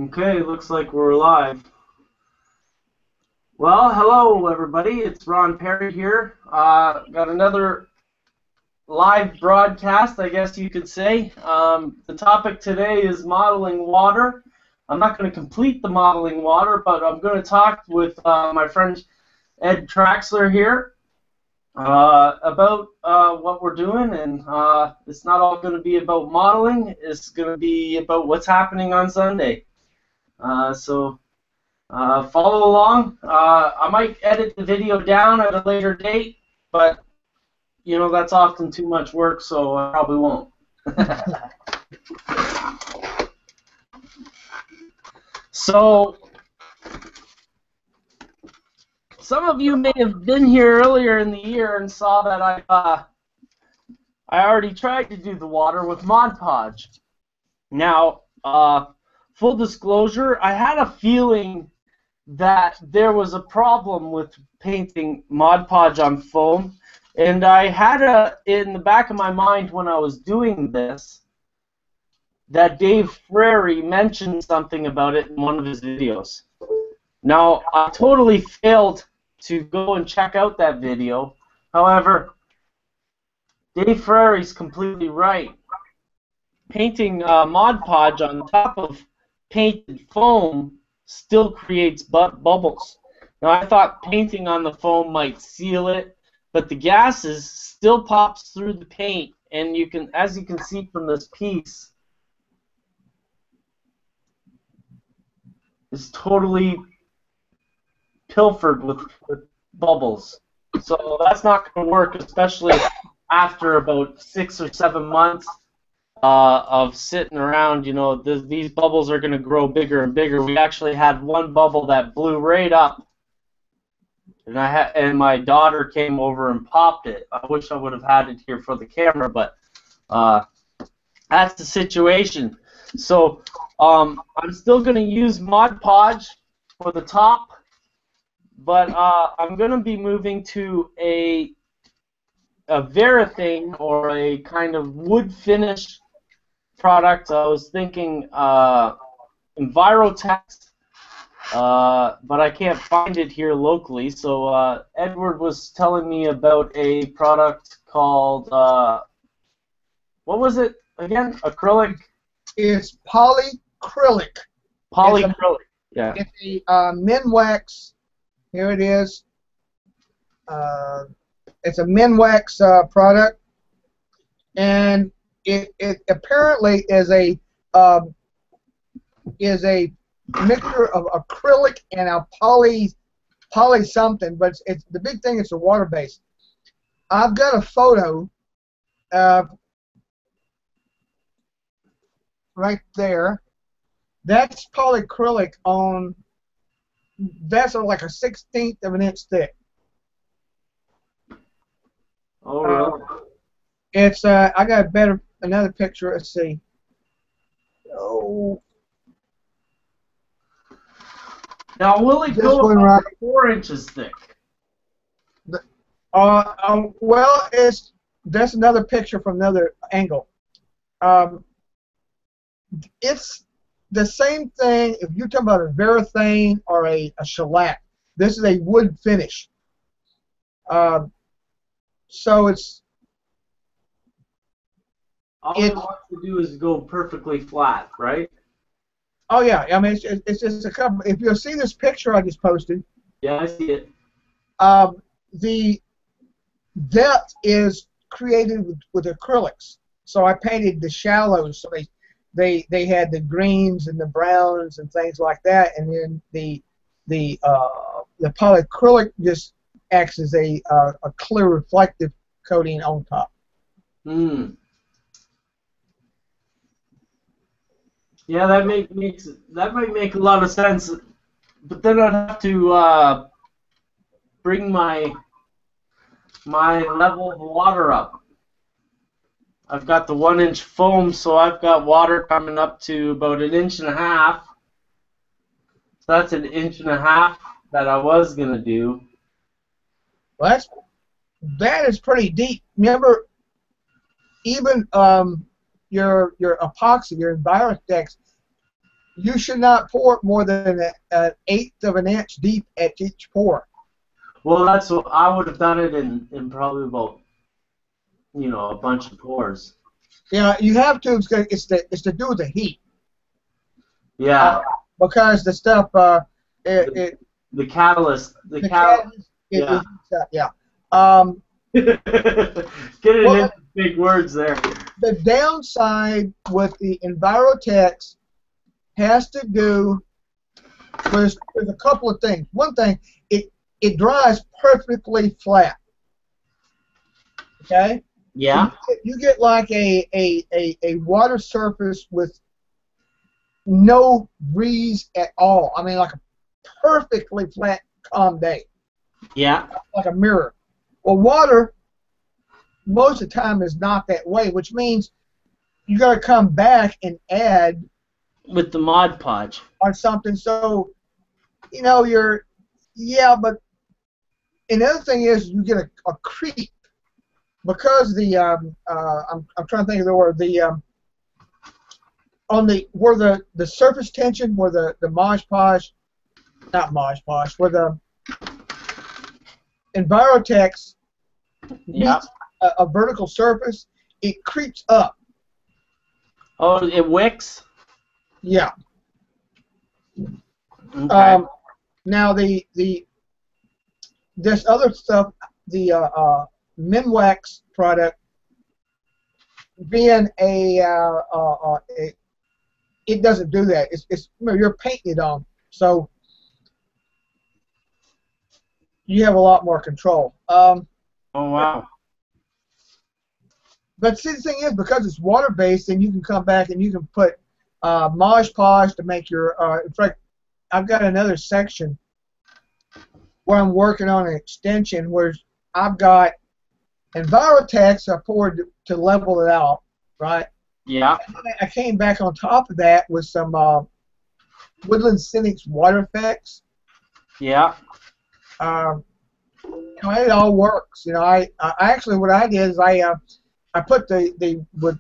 Okay, looks like we're live. Well, hello everybody. It's Ron Pare here. Got another live broadcast, I guess you could say. The topic today is modeling water. I'm not going to complete the modeling water, but I'm going to talk with my friend Ed Traxler here about what we're doing, and it's not all going to be about modeling. It's going to be about what's happening on Sunday. Follow along. I might edit the video down at a later date, but you know that's often too much work, so I probably won't. So, some of you may have been here earlier in the year and saw that I already tried to do the water with Mod Podge. Now, full disclosure, I had a feeling that there was a problem with painting Mod Podge on foam, and I had in the back of my mind when I was doing this that Dave Frary mentioned something about it in one of his videos. Now, I totally failed to go and check out that video. However, Dave Frary's completely right. Painting Mod Podge on top of painted foam still creates bubbles. Now, I thought painting on the foam might seal it, but the gases still pops through the paint, and you can, as you can see from this piece, is totally pilfered with bubbles. So that's not going to work, especially after about 6 or 7 months of sitting around. You know, these bubbles are going to grow bigger and bigger. We actually had one bubble that blew right up, and my daughter came over and popped it. I wish I would have had it here for the camera, but that's the situation. So I'm still going to use Mod Podge for the top, but I'm going to be moving to a Varathane, or a kind of wood finish product. I was thinking Envirotex, but I can't find it here locally. So Edward was telling me about a product called, what was it again? Acrylic? It's polycrylic. Polycrylic, yeah. It's a Minwax. Here it is. It's a Minwax product, and it apparently is a mixture of acrylic and a poly something, but it's the big thing. It's a water base. I've got a photo right there. That's polycrylic on. That's like a 1/16 of an inch thick. Oh, really? It's I got another picture. Let's see. Oh. Now, will it go about 4 inches thick? Well, that's another picture from another angle. It's the same thing if you're talking about a Varathane or a shellac. This is a wood finish. So it's all it wants to do is go perfectly flat, right? Oh yeah, I mean it's just a couple. If you'll see this picture I just posted, yeah, I see it. The depth is created with acrylics. So I painted the shallows, so they had the greens and the browns and things like that, and then the polycrylic just acts as a clear reflective coating on top. Hmm. Yeah, that might make a lot of sense, but then I'd have to bring my level of water up. I've got the 1 inch foam, so I've got water coming up to about 1.5 inches. So that's 1.5 inches that I was gonna do. Well, that is pretty deep. Remember, even your epoxy, your Envirotex, you should not pour it more than an eighth of an inch deep at each pour. Well, that's what I would have done it in probably about, a bunch of pours. Yeah, you have to. It's to do with the heat. Yeah. Because the stuff, The catalyst. the catalyst, Yeah. yeah. Get it into big words there. The downside with the Envirotex has to do with a couple of things. One thing, it dries perfectly flat. Okay? Yeah. So you get like a water surface with no breeze at all. I mean, like a perfectly flat, calm day. Yeah. Like a mirror. Well, water, most of the time, is not that way, which means you got to come back and add With the Mod Podge. on something. So, but another thing is you get a creep because I'm trying to think of the word, on where the surface tension, where the Mod Podge, not Mod Podge, where the Envirotex meets a vertical surface, it creeps up. Oh, it wicks? Yeah. Okay. Now this other stuff, the Minwax product, being it doesn't do that. It's you're painting it on, so you have a lot more control. Oh wow. But see, the thing is, because it's water based, then you can come back and you can put Mod Podge to make your. In fact, I've got another section where I'm working on an extension where I've got Envirotex I poured to level it out, right? Yeah. And then I came back on top of that with some Woodland Cynics water effects. Yeah. It all works. I actually what I did is I put with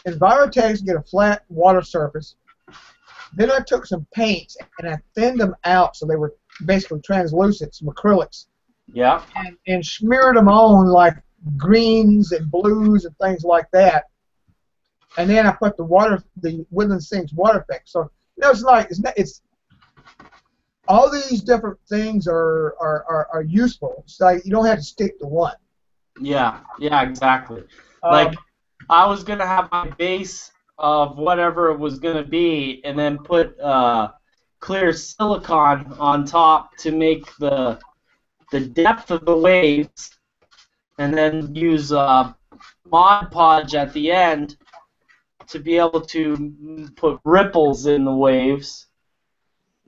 Envirotex to get a flat water surface. Then I took some paints and I thinned them out so they were basically translucent, some acrylics. Yeah. And smeared them on like greens and blues and things like that. And then I put the Woodland Cynics water effect. So it's all these different things are useful. It's like you don't have to stick to one. Yeah. Yeah. Exactly. Like I was gonna have my base of whatever it was gonna be, and then put clear silicone on top to make the depth of the waves, and then use Mod Podge at the end to be able to put ripples in the waves,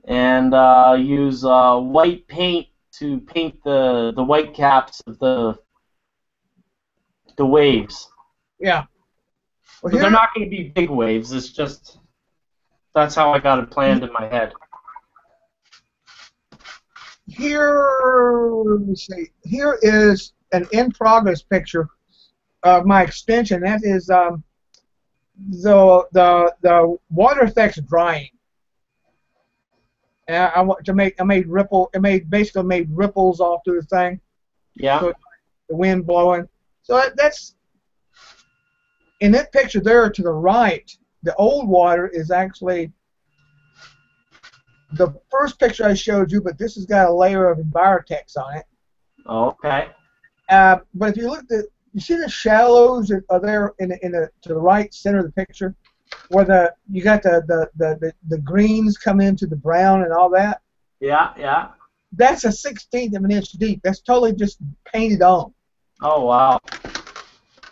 and use white paint to paint the white caps of the waves. Yeah. Well, But they're not going to be big waves. It's just that's how I got it planned in my head. Let me see. Here is an in-progress picture of my extension. That is the water effects drying. And I made basically made ripples all through the thing. Yeah. So the wind blowing. So that's in that picture there to the right. The old water is actually the first picture I showed you, but this has got a layer of Envirotex on it. Okay. But if you look you see the shallows that are there to the right center of the picture, where you got the greens come into the brown and all that. Yeah, yeah. That's a 1/16 of an inch deep. That's totally just painted on. Oh wow.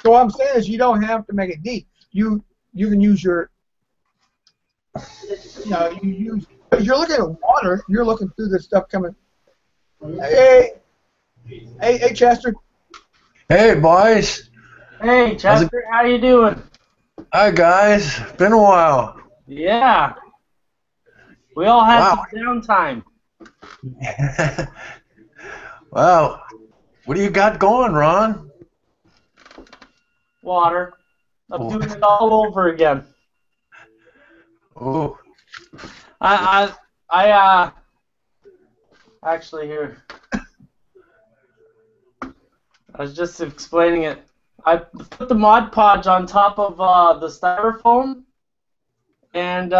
So what I'm saying is you don't have to make it deep. You can use your if you're looking at water, you're looking through this stuff coming. Hey, Chester. Hey, boys. Hey, Chester, how you doing? Hi, guys. Been a while. Yeah. We all had some downtime. Wow. What do you got going, Ron? Water. I'm doing it all over again. Oh, I actually here. I was just explaining it. I put the Mod Podge on top of the styrofoam, and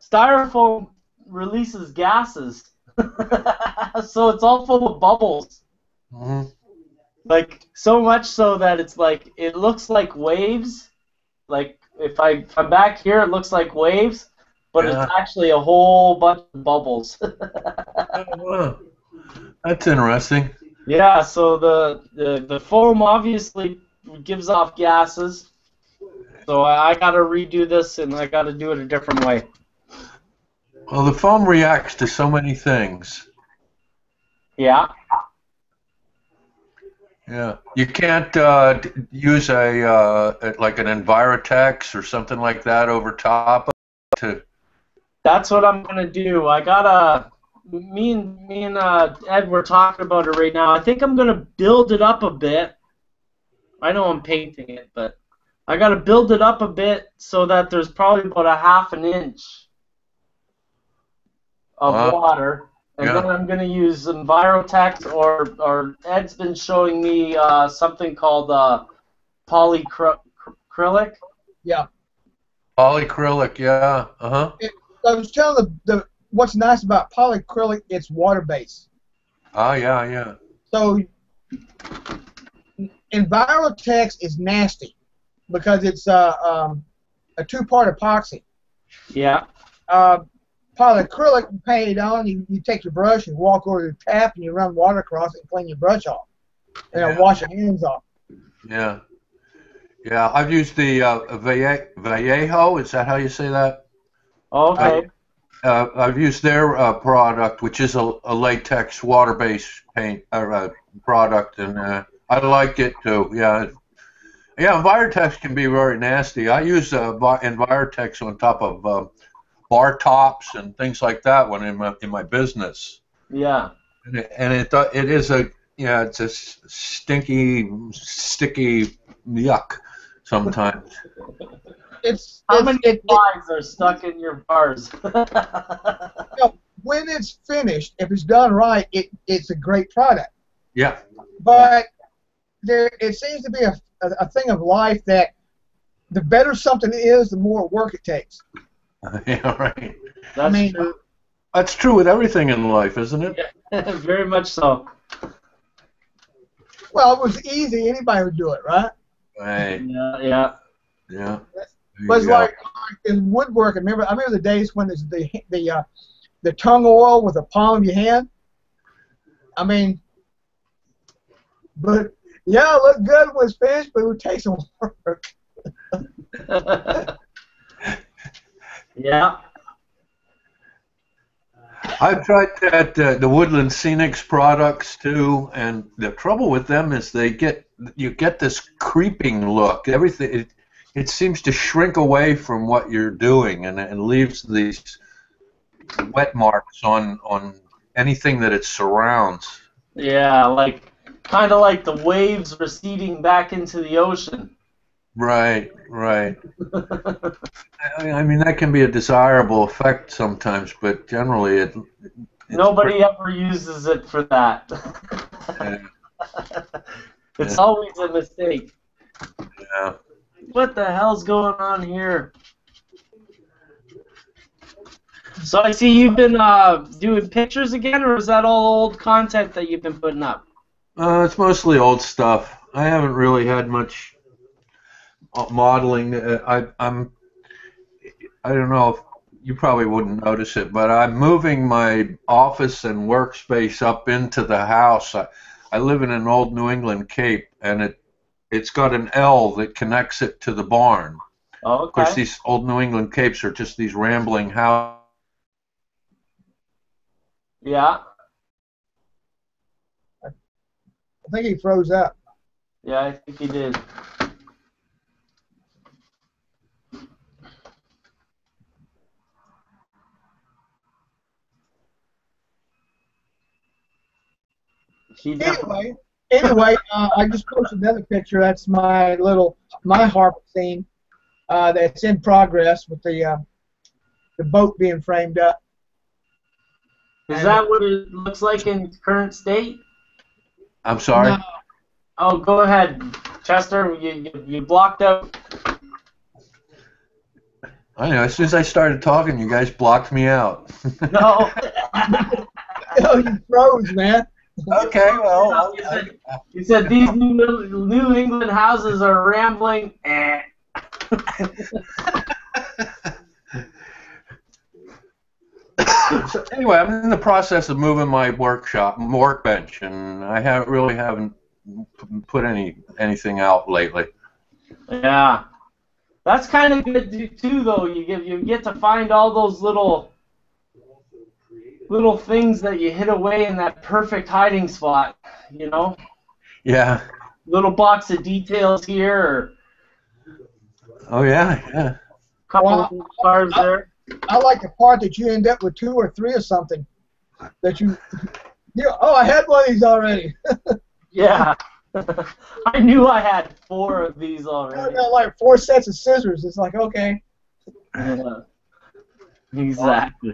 styrofoam releases gases, so it's all full of bubbles. Hmm. Like so much so that it's like it looks like waves. Like if I'm back here, it looks like waves, but it's Yeah. actually a whole bunch of bubbles. Oh, wow. That's interesting. Yeah, so the foam obviously gives off gases. So I got to redo this, and I got to do it a different way. Well, the foam reacts to so many things. Yeah. Yeah. You can't use like an Envirotex or something like that over top of it to. That's what I'm gonna do. I gotta. Me and Ed were talking about it right now. I think I'm gonna build it up a bit. I know I'm painting it, but I gotta build it up a bit so that there's probably about a half an inch of water, and then Yeah. I'm gonna use Envirotex or Ed's been showing me something called polycrylic. Yeah. Polycrylic. Yeah. Uh-huh. I was telling the what's nice about polycrylic, it's water based. Oh, yeah, yeah. So Envirotex is nasty because it's a two-part epoxy. Yeah. Polyacrylic, you paint it on, you take your brush and walk over to the tap and you run water across it and clean your brush off. And then wash your hands off. Yeah. Yeah. I've used the Vallejo. Is that how you say that? Okay. I've used their product, which is a latex water-based paint product, and I like it too. Yeah. Yeah, Envirotex can be very nasty. I use Envirotex on top of bar tops and things like that when in my business. Yeah. And it is it's a stinky, sticky yuck sometimes. How many flies are stuck in your bars? When it's finished, if it's done right, it's a great product. Yeah. But it seems to be a thing of life that the better something is, the more work it takes. Yeah, right. That's true. That's true with everything in life, isn't it? Yeah, very much so. Well, if it was easy, anybody would do it, right? Right. Yeah, yeah. Yeah. But it's like in woodworking. I remember the days when there's the tongue oil with the palm of your hand. I mean, but yeah, it looked good when it's finished, but it would take some work. Yeah. I've tried that the Woodland Scenics products too, and the trouble with them is you get this creeping look. Everything it seems to shrink away from what you're doing, and leaves these wet marks on anything that it surrounds. Yeah, kind of like the waves receding back into the ocean. Right, right. I mean, that can be a desirable effect sometimes, but generally it's Nobody ever uses it for that. It's always a mistake. Yeah. What the hell's going on here? So I see you've been doing pictures again, or is that all old content that you've been putting up? It's mostly old stuff. I haven't really had much modeling. I don't know if you probably wouldn't notice it, but I'm moving my office and workspace up into the house. I live in an old New England cape, and it's got an L that connects it to the barn. Oh, Of course, okay. these old New England capes are just these rambling houses. Yeah. I think he froze up. Yeah, I think he did. Anyway, I just posted another picture. That's my harp scene that's in progress with the the boat being framed up. Is that what it looks like in its current state? I'm sorry? No. Oh, go ahead, Chester. You blocked out. I know. As soon as I started talking, you guys blocked me out. No. Oh, you froze, man. Okay, well. You said these New England houses are rambling. So anyway, I'm in the process of moving my workbench, and I haven't put anything out lately. Yeah, that's kind of good too, though. You get to find all those little things that you hid away in that perfect hiding spot. You know, Yeah. little box of details here, or Oh yeah, yeah. couple Well, of cars there. I like the part that you end up with 2 or 3 or something. That you oh, I had one of these already. Yeah. I knew I had 4 of these I already. got like 4 sets of scissors. It's like, okay. Yeah. Exactly.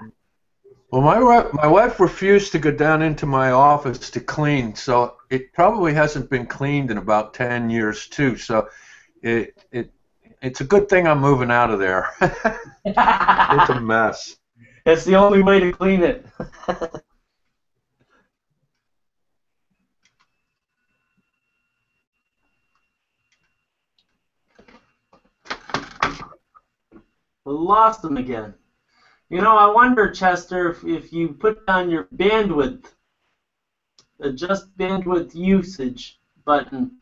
Well, my wife refused to go down into my office to clean, so it probably hasn't been cleaned in about 10 years too. So it's a good thing I'm moving out of there. It's a mess. It's the only way to clean it. We lost them again. You know, I wonder, Chester, if you put down your bandwidth, adjust bandwidth usage button,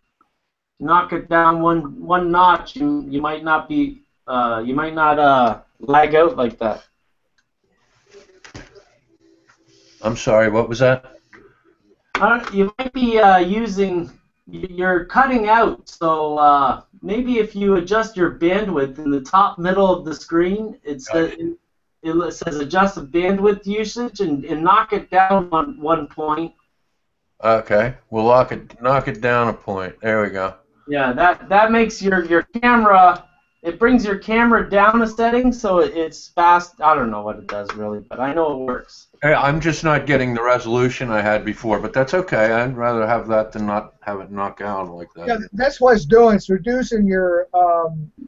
knock it down one notch, you might not lag out like that. I'm sorry, what was that? You might be you're cutting out, so maybe if you adjust your bandwidth in the top middle of the screen, it says adjust the bandwidth usage and knock it down one point. Okay, we'll knock it down a point. There we go. Yeah, that makes your camera, it brings your camera down a setting so it's fast. I don't know what it does really, but I know it works. I'm just not getting the resolution I had before, but that's okay. I'd rather have that than not have it knock out like that. Yeah, that's what it's doing. It's reducing your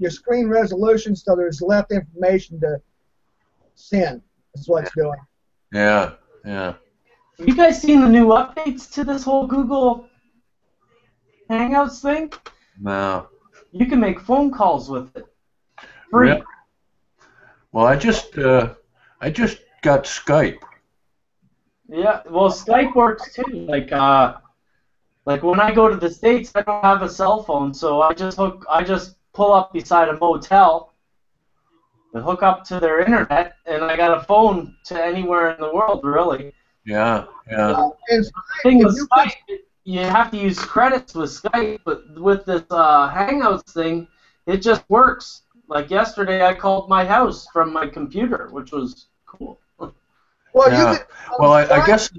screen resolution so there's less information to send. That's what it's doing. Yeah, yeah. Have you guys seen the new updates to this whole Google Hangouts thing? No. You can make phone calls with it. Free. Really? Well, I just got Skype. Yeah, well, Skype works too. Like when I go to the States, I don't have a cell phone, so I just pull up beside a motel and hook up to their internet, and I got a phone to anywhere in the world, really. Yeah, yeah. And The thing with Skype, you have to use credits with Skype, but with this Hangouts thing, it just works. Like yesterday, I called my house from my computer, which was cool. well, Yeah. you can, Well, I guess.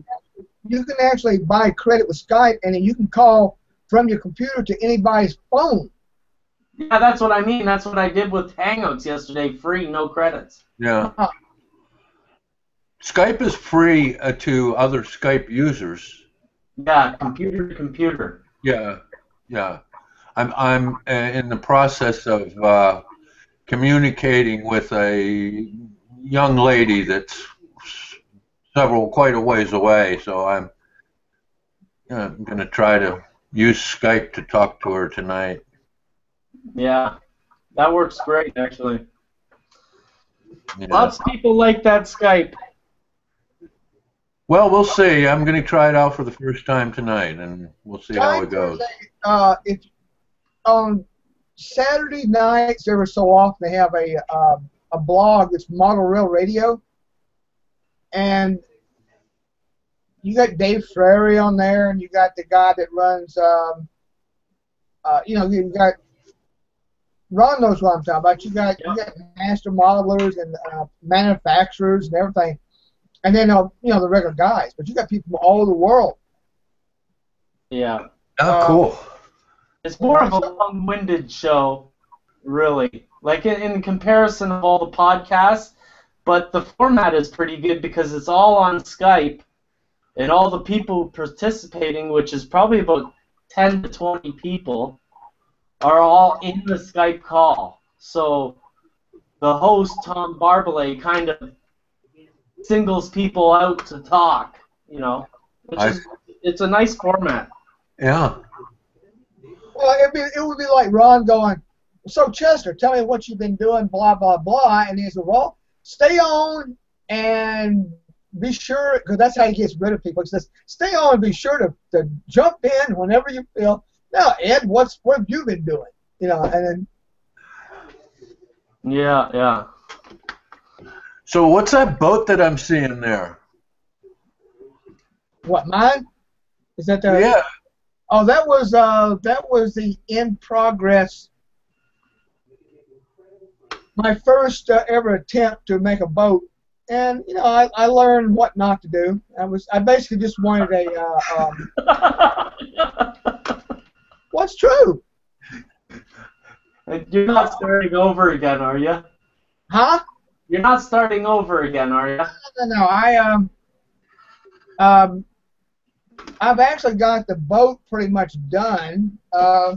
you can actually buy credit with Skype, and then you can call from your computer to anybody's phone. Yeah, that's what I mean. That's what I did with Hangouts yesterday, free, no credits. Yeah. Skype is free to other Skype users. Yeah, computer to computer. Yeah, yeah. I'm in the process of communicating with a young lady that's quite a ways away, so I'm going to try to use Skype to talk to her tonight. Yeah, that works great, actually. Yeah. Lots of people like that Skype. Well, we'll see. I'm going to try it out for the first time tonight, and we'll see how it goes. If on Saturday nights, every so often they have a blog that's Model Rail Radio, and you got Dave Frary on there, and you got the guy that runs. You got Ron knows what I'm talking about. You got master modelers and manufacturers and everything. And then, the regular guys. But you got people from all over the world. Yeah. Oh, cool. It's more of a long-winded show, really. Like in comparison of all the podcasts, but the format is pretty good because it's all on Skype, and all the people participating, which is probably about 10 to 20 people, are all in the Skype call. So the host, Tom Barbalet, kind of singles people out to talk, you know, which is, it's a nice format. Yeah. Well, it would be like Ron going, so Chester, tell me what you've been doing, blah, blah, blah. And he said, well, stay on and be sure, because that's how he gets rid of people. He says, stay on and be sure to jump in whenever you feel. Now, Ed, what have you been doing? You know, and then. Yeah, yeah. So what's that boat that I'm seeing there? What, mine? Is that the? Yeah. Oh, that was the in progress. My first ever attempt to make a boat, and you know, I learned what not to do. I basically just wanted a. What's true? You're not starting over again, are you? Huh? You're not starting over again, are you? No. I've actually got the boat pretty much done. I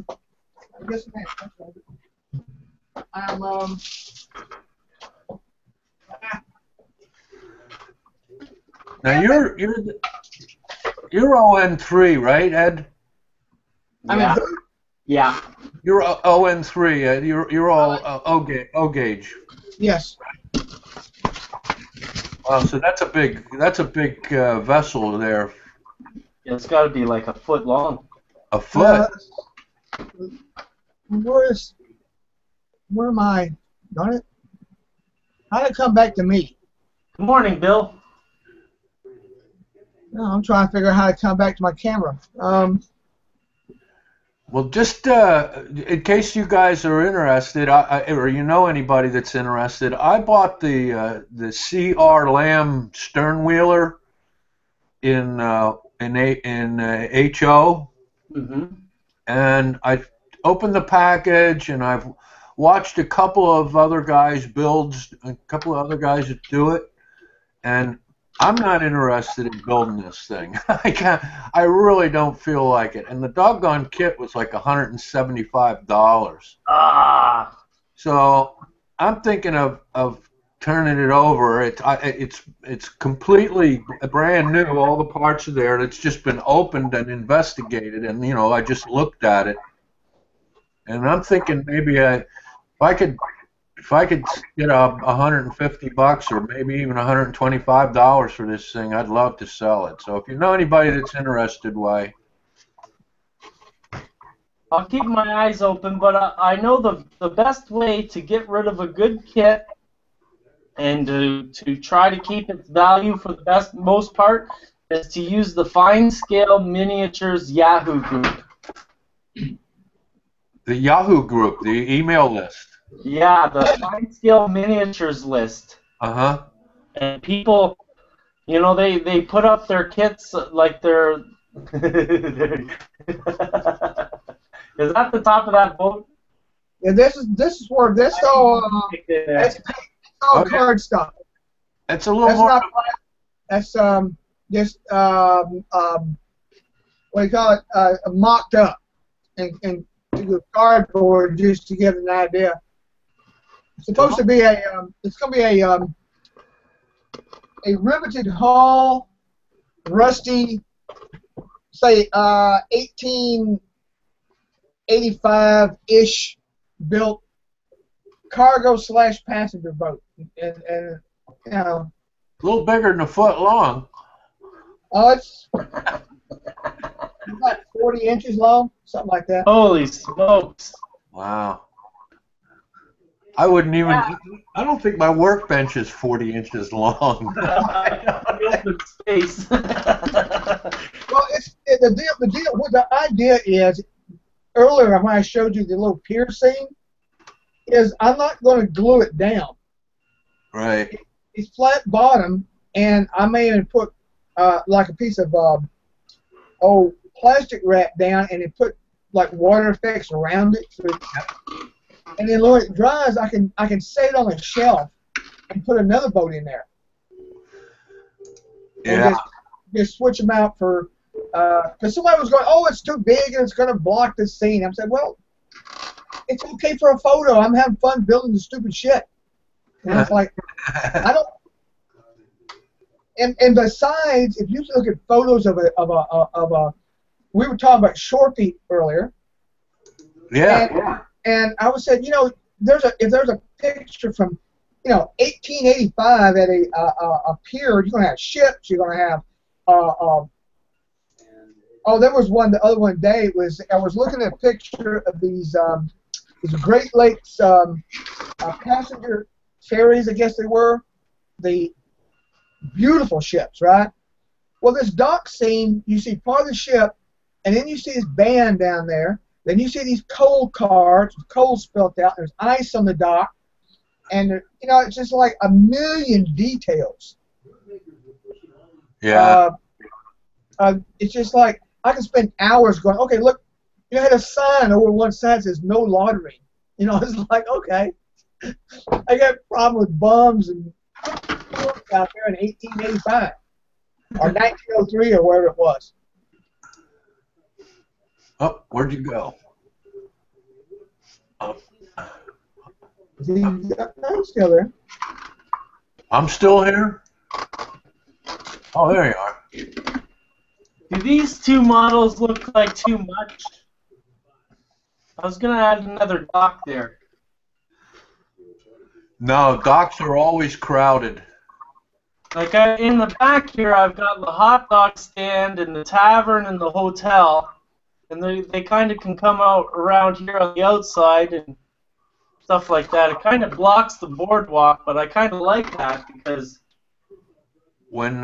guess I'm Now you're ON3, right, Ed? Yeah. Yeah. You're ON3, Ed. You're all O gauge. Yes. Wow, so that's a big vessel there. It's got to be like a foot long. A foot. Where am I? Darn it! How did it come back to me? Good morning, Bill. No, I'm trying to figure out how to come back to my camera. Well, just in case you guys are interested, or you know anybody that's interested, I bought the CR Lamb sternwheeler in HO, and I opened the package, and I've watched a couple of other guys that do it, and I'm not interested in building this thing. I really don't feel like it. And the doggone kit was like $175. Ah. So I'm thinking of turning it over. It's completely brand new. All the parts are there. It's just been opened and investigated. And you know, I just looked at it, and I'm thinking maybe if I could get $150 or maybe even $125 for this thing, I'd love to sell it. So if you know anybody that's interested, why? I'll keep my eyes open, but I know the best way to get rid of a good kit and to try to keep its value for the most part is to use the Fine Scale Miniatures Yahoo group. The Yahoo group, the email list. Yeah, the Fine Scale Miniatures list. Uh-huh. And people, you know, they put up their kits like they're... Is that the top of that boat? Yeah, this is where this all that's all card stuff. It's a little more. Not, that's just what do you call it? Mocked up and to the cardboard just to give an idea. It's supposed to be it's going to be a riveted hull, rusty, say 1885-ish built cargo/passenger boat, and you know. A little bigger than a foot long. Oh, it's about 40 inches long, something like that. Holy smokes! Wow. I wouldn't even. I don't think my workbench is 40 inches long. Open space. Well, the deal. What the idea is, earlier when I showed you the little piercing, is I'm not going to glue it down. Right. It's flat bottom, and I may even put like a piece of old plastic wrap down, and then put like water effects around it. So and then when it dries, I can set it on a shelf and put another boat in there. Yeah. And just switch them out for, because somebody was going, oh, it's too big and it's going to block the scene. I'm saying, well, it's okay for a photo. I'm having fun building the stupid shit. And it's like, I don't. And besides, if you look at photos of a, we were talking about Shorty earlier. Yeah. And I was saying, you know, if there's a picture from, you know, 1885 at a pier, you're going to have ships. You're going to have, there was one. The other one day was I was looking at a picture of these Great Lakes passenger ferries, I guess they were, the beautiful ships, right? Well, this dock scene, you see part of the ship, and then you see this band down there. Then you see these coal cars with coal spilt out. There's ice on the dock, and you know it's just like a million details. Yeah. It's just like I can spend hours going. Okay, look, you had a sign over one side that says no loitering. You know, it's like okay, I got a problem with bums and out there in 1885 or 1903 or wherever it was. Oh, where'd you go? I'm still there. I'm still here? Oh, there you are. Do these two models look like too much? I was going to add another dock there. No, docks are always crowded. Like in the back here, I've got the hot dog stand and the tavern and the hotel. And they kind of can come out around here on the outside and stuff like that. It kind of blocks the boardwalk, but I kind of like that because When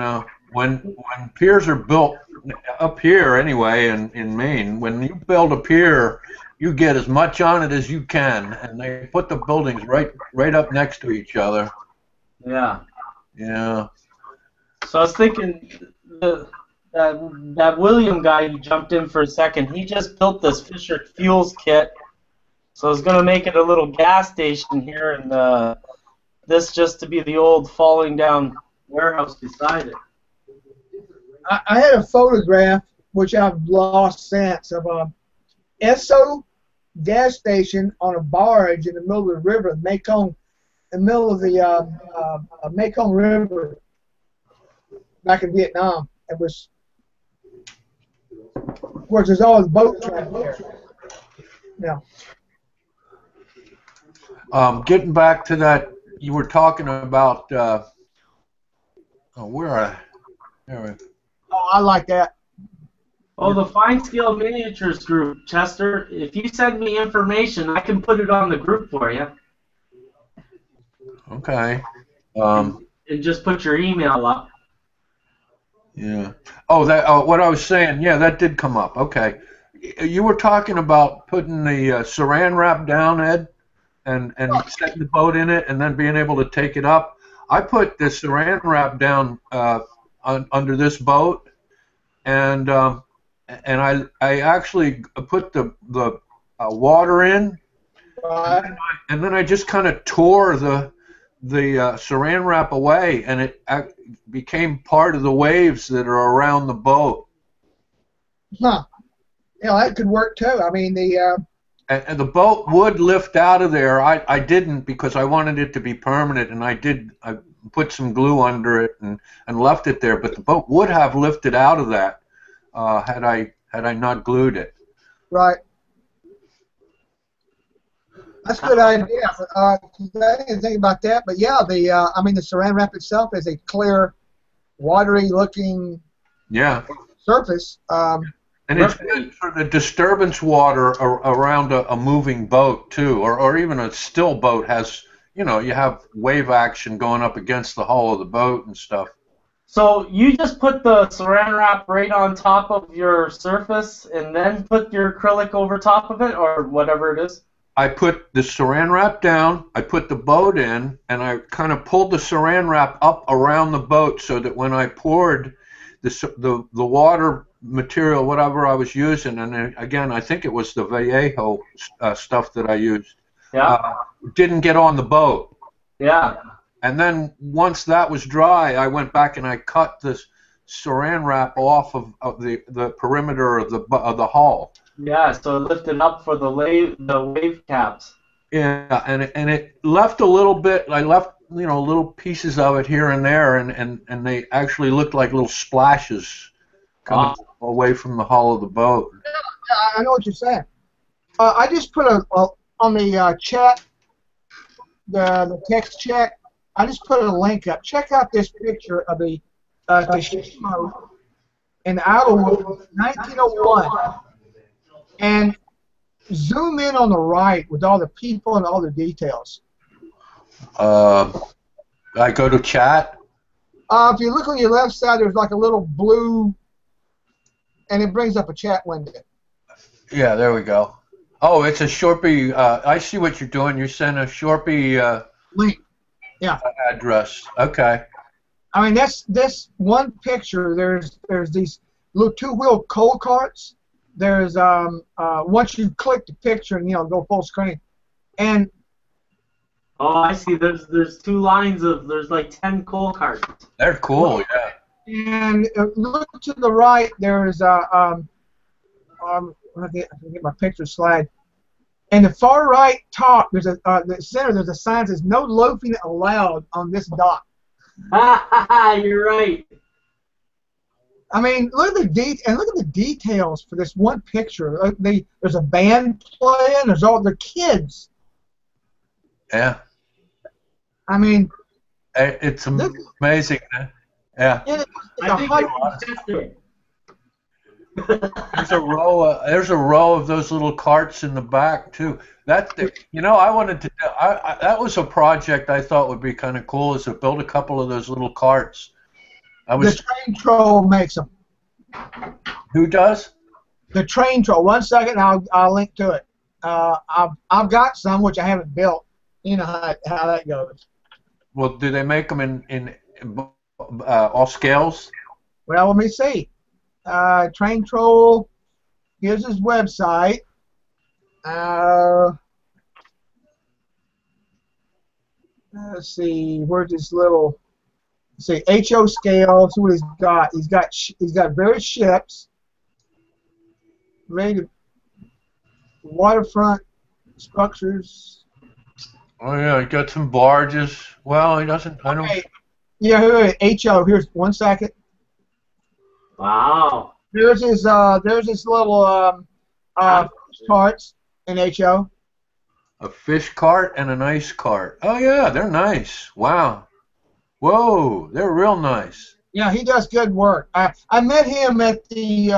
piers are built up here anyway in Maine, when you build a pier, you get as much on it as you can, and they put the buildings right up next to each other. yeah. Yeah. So I was thinking that William guy who jumped in for a second, he just built this Fisher Fuels kit. So I was going to make it a little gas station here, and this just to be the old falling down warehouse beside it. I had a photograph, which I've lost since, of a Esso gas station on a barge in the middle of the river, Mekong, in the middle of the Mekong River back in Vietnam. It was, of course, there's always boat traffic there. Yeah. Getting back to that, you were talking about. There. Oh, I like that. Oh, the Fine Scale Miniatures group, Chester. If you send me information, I can put it on the group for you. Okay. And just put your email up. Yeah. Oh, what I was saying. Yeah, that did come up. Okay. You were talking about putting the saran wrap down, Ed, and setting the boat in it, and then being able to take it up. I put the saran wrap down under this boat, and I actually put the water in, and then I just kind of tore the saran wrap away, and it became part of the waves that are around the boat. Huh. Yeah, that could work too. I mean, and the boat would lift out of there. I didn't because I wanted it to be permanent, and I put some glue under it and left it there. But the boat would have lifted out of that had I not glued it. Right. That's a good idea. I didn't think about that, but yeah, I mean, the saran wrap itself is a clear, watery-looking surface. And it's good for the disturbance water around a moving boat too, or even a still boat has, you have wave action going up against the hull of the boat and stuff. So you just put the saran wrap right on top of your surface and then put your acrylic over top of it, or whatever it is? I put the saran wrap down, I put the boat in, and I kind of pulled the saran wrap up around the boat so that when I poured the water material, whatever I was using, and again, I think it was the Vallejo stuff that I used, didn't get on the boat. Yeah. And then once that was dry, I went back and I cut this saran wrap off of the perimeter of the hull. Yeah, so it lifted up for the wave caps. Yeah, and it left a little bit. I left little pieces of it here and there, and they actually looked like little splashes coming away from the hull of the boat. I know what you're saying. I just put on the chat, the text chat. I just put a link up. Check out this picture of the Kashimo in Idlewood, 1901, and zoom in on the right with all the people and all the details. I go to chat. If you look on your left side, there's like a little blue, and it brings up a chat window. Yeah, there we go. Oh, it's a Shorpy. I see what you're doing. You sent a Shorpy link. Yeah. Address. Okay. I mean, this one picture. There's these little two-wheel coal carts. There's once you click the picture and go full screen, and oh, I see. There's two lines of there's like 10 coal carts. They're cool, yeah. And look to the right. There's I get my picture slide. In the far right top, there's the center. There's a sign that says "No loafing allowed" on this dock. You're right. I mean, look at the details for this one picture. There's a band playing. There's all the kids. Yeah. I mean, it's amazing. Yeah. I think there's a row of those little carts in the back too. I wanted to. That was a project I thought would be kind of cool, is to build a couple of those little carts. The train troll makes them. Who does? The train troll. 1 second, I'll link to it. I've got some which I haven't built. You know how that goes. Well, do they make them in all scales? Well, let me see. Train troll. Here's his website. Let's see. Where's this little? See, HO scale. See what he's got. He's got various ships. Ready to waterfront structures. Oh yeah, he got some barges. Well, he doesn't. I don't. Okay. Yeah, here, HO. Here's 1 second. Wow. There's his little carts in HO. A fish cart and an ice cart. Oh yeah, they're nice. Wow. Whoa, they're real nice. Yeah, he does good work. I met him at the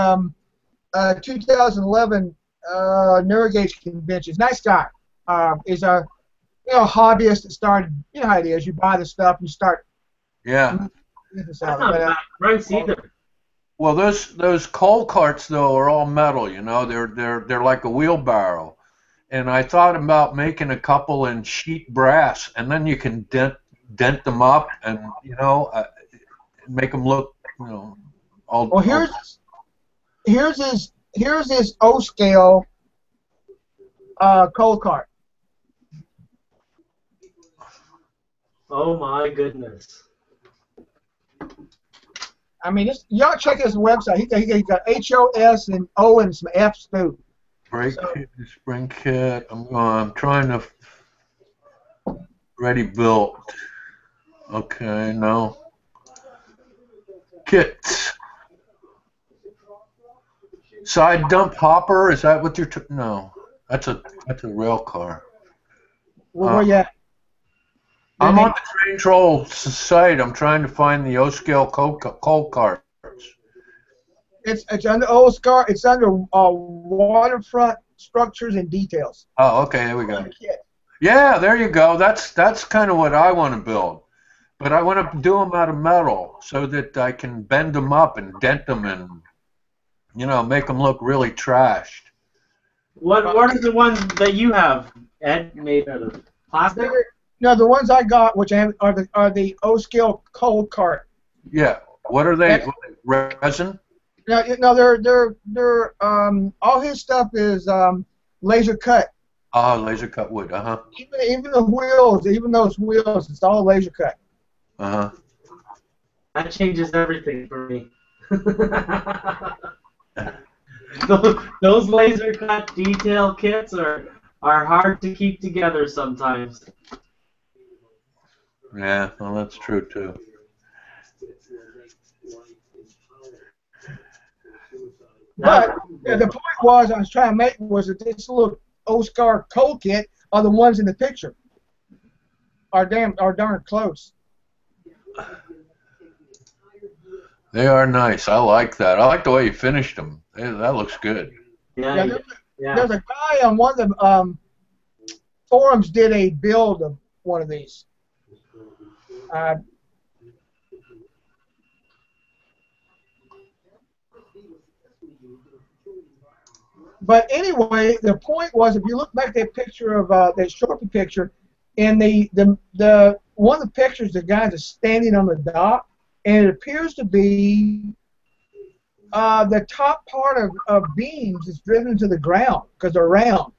2011 Neurogage convention. Nice guy. He's a hobbyist that started. You know how it is. You buy the stuff and you start. Yeah. That's not bad price either. Well, those coal carts though are all metal. They're like a wheelbarrow, and I thought about making a couple in sheet brass, and then you can dent them up and make them look all. Well, here's his O scale coal cart. Oh my goodness. I mean, y'all check his website. He got HOS and O and some F's too. Spring kit. I'm trying to. Ready built. Okay, no. Kits. Side dump hopper. Is that what you're? No, that's a rail car. Where you at? I'm on the train troll site. I'm trying to find the O-scale coal carts. It's under O-scale. It's under waterfront structures and details. Oh, okay. There we go. Yeah, there you go. That's kind of what I want to build, but I want to do them out of metal so that I can bend them up and dent them and make them look really trashed. What are the ones that you have, Ed, made out of plastic? No, the ones I got, which I have, are the O-scale coal cart. Yeah. What are they? Resin? No, they're all his stuff is laser cut. Oh, laser cut wood. Uh-huh. Even the wheels, even those wheels, it's all laser cut. Uh-huh. That changes everything for me. Those laser cut detail kits are hard to keep together sometimes. Yeah, well, that's true too. But the point was I was trying to make was that this little Oscar coal kit are the ones in the picture. Are darn close. They are nice. I like that. I like the way you finished them. That looks good. Yeah, Yeah. there's a guy on one of the forums did a build of one of these. But anyway, the point was, if you look back at that picture of that Sharpie picture, and the one of the pictures, the guys are standing on the dock, and it appears to be the top part of beams is driven to the ground because they're round,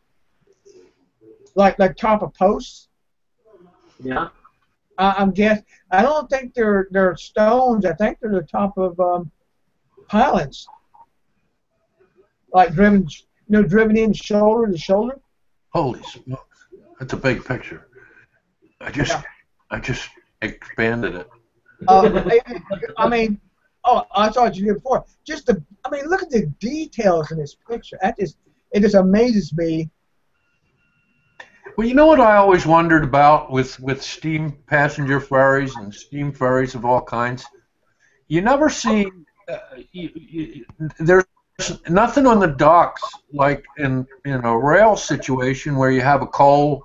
like top of posts. Yeah. I'm guessing. I don't think they're stones. I think they're the top of pylons, like driven in shoulder to shoulder. Holy smokes. That's a big picture. I just expanded it. I mean, I saw what you did before. Look at the details in this picture. It just amazes me. Well, you know what I always wondered about with steam passenger ferries and steam ferries of all kinds? You never see, there's nothing on the docks like in a rail situation where you have a coal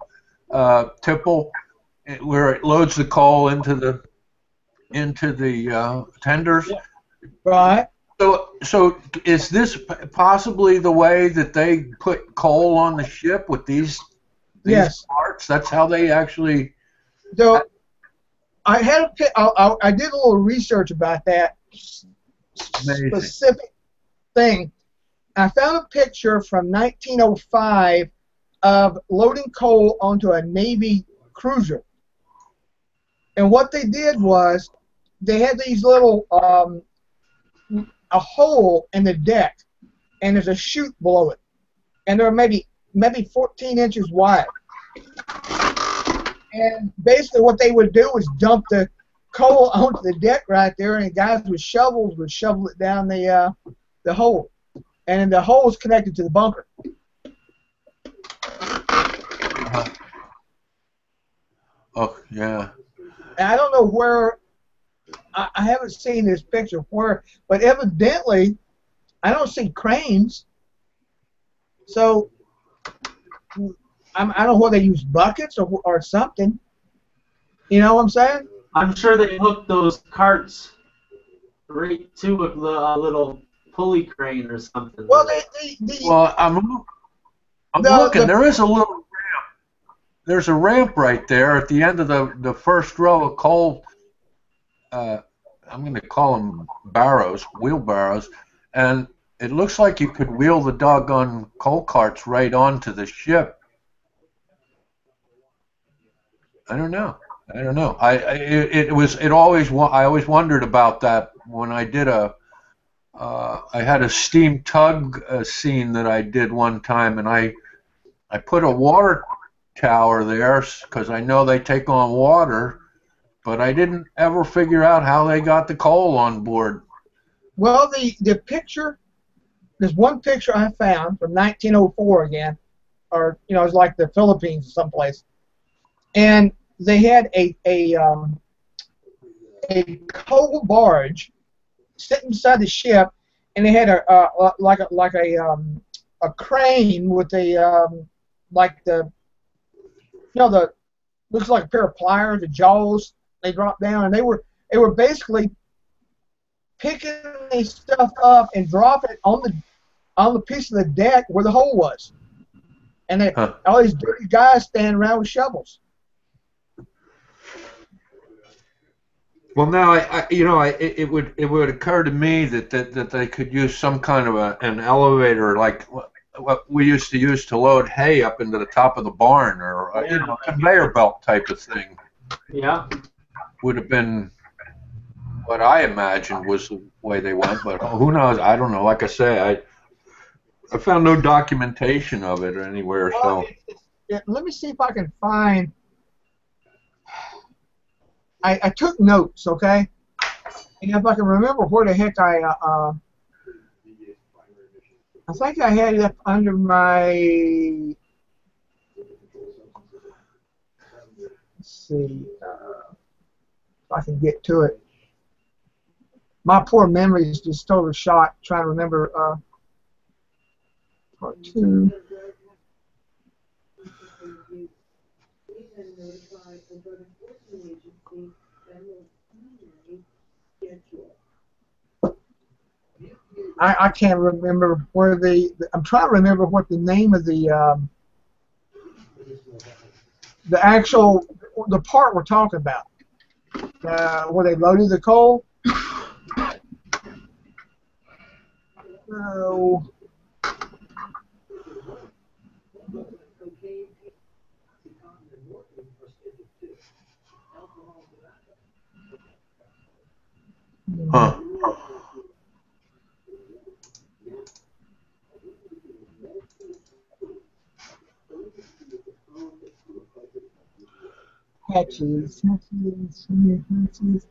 tipple where it loads the coal into the tenders. Right. So is this possibly the way that they put coal on the ship with these Yes. parts? That's how they actually. So I did a little research about that specific thing. I found a picture from 1905 of loading coal onto a Navy cruiser. And what they did was they had these little a hole in the deck, and there's a chute below it, and they're maybe 14 inches wide. And basically, what they would do is dump the coal onto the deck right there, and guys with shovels would shovel it down the hole, and the hole is connected to the bunker. Oh yeah. And I don't know where. I haven't seen this picture where, but evidently, I don't see cranes. So I don't know whether they use buckets or something. You know what I'm saying? I'm sure they hooked those carts right to a little pulley crane or something. Well, I'm looking. There is a little ramp. There's a ramp right there at the end of the first row of coal. I'm going to call them wheelbarrows, and it looks like you could wheel the doggone coal carts right onto the ship. I don't know. I always wondered about that when I did I had a steam tug scene that I did one time, and I put a water tower there because I know they take on water. But I didn't ever figure out how they got the coal on board. Well, the picture, there's one picture I found from 1904 again, or it's like the Philippines or someplace, and they had a coal barge sitting beside the ship, and they had a crane with looks like a pair of pliers, the jaws. They dropped down, and they were basically picking this stuff up and dropping it on the piece of the deck where the hole was, and all these dirty guys standing around with shovels. Well, now it would occur to me that they could use some kind of an elevator, like what we used to use to load hay up into the top of the barn, or you know, conveyor belt type of thing. Yeah. Would have been what I imagined was the way they went, but who knows? I don't know. Like I say, I found no documentation of it anywhere. Well, So let me see if I can find. I took notes, okay? And if I can remember where the heck I think I had it up under my. Let's see if I can get to it. My poor memory is just totally shot trying to remember part 2. I can't remember where I'm trying to remember what the name of the actual the part we're talking about. Where they loaded the coal. No. huh. Hatches.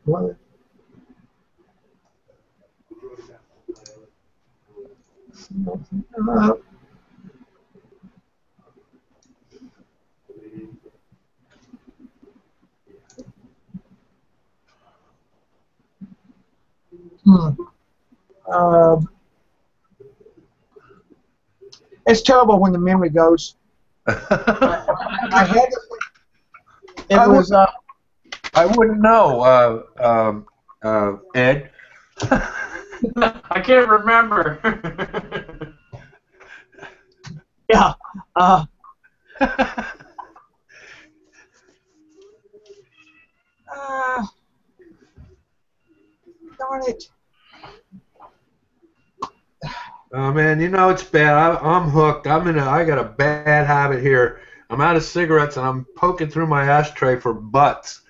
Blood. It's terrible when the memory goes. I had to, it I was I wouldn't know, Ed. I can't remember. yeah darn it. Oh man, you know it's bad. I'm hooked. I got a bad habit here. I'm out of cigarettes and I'm poking through my ashtray for butts.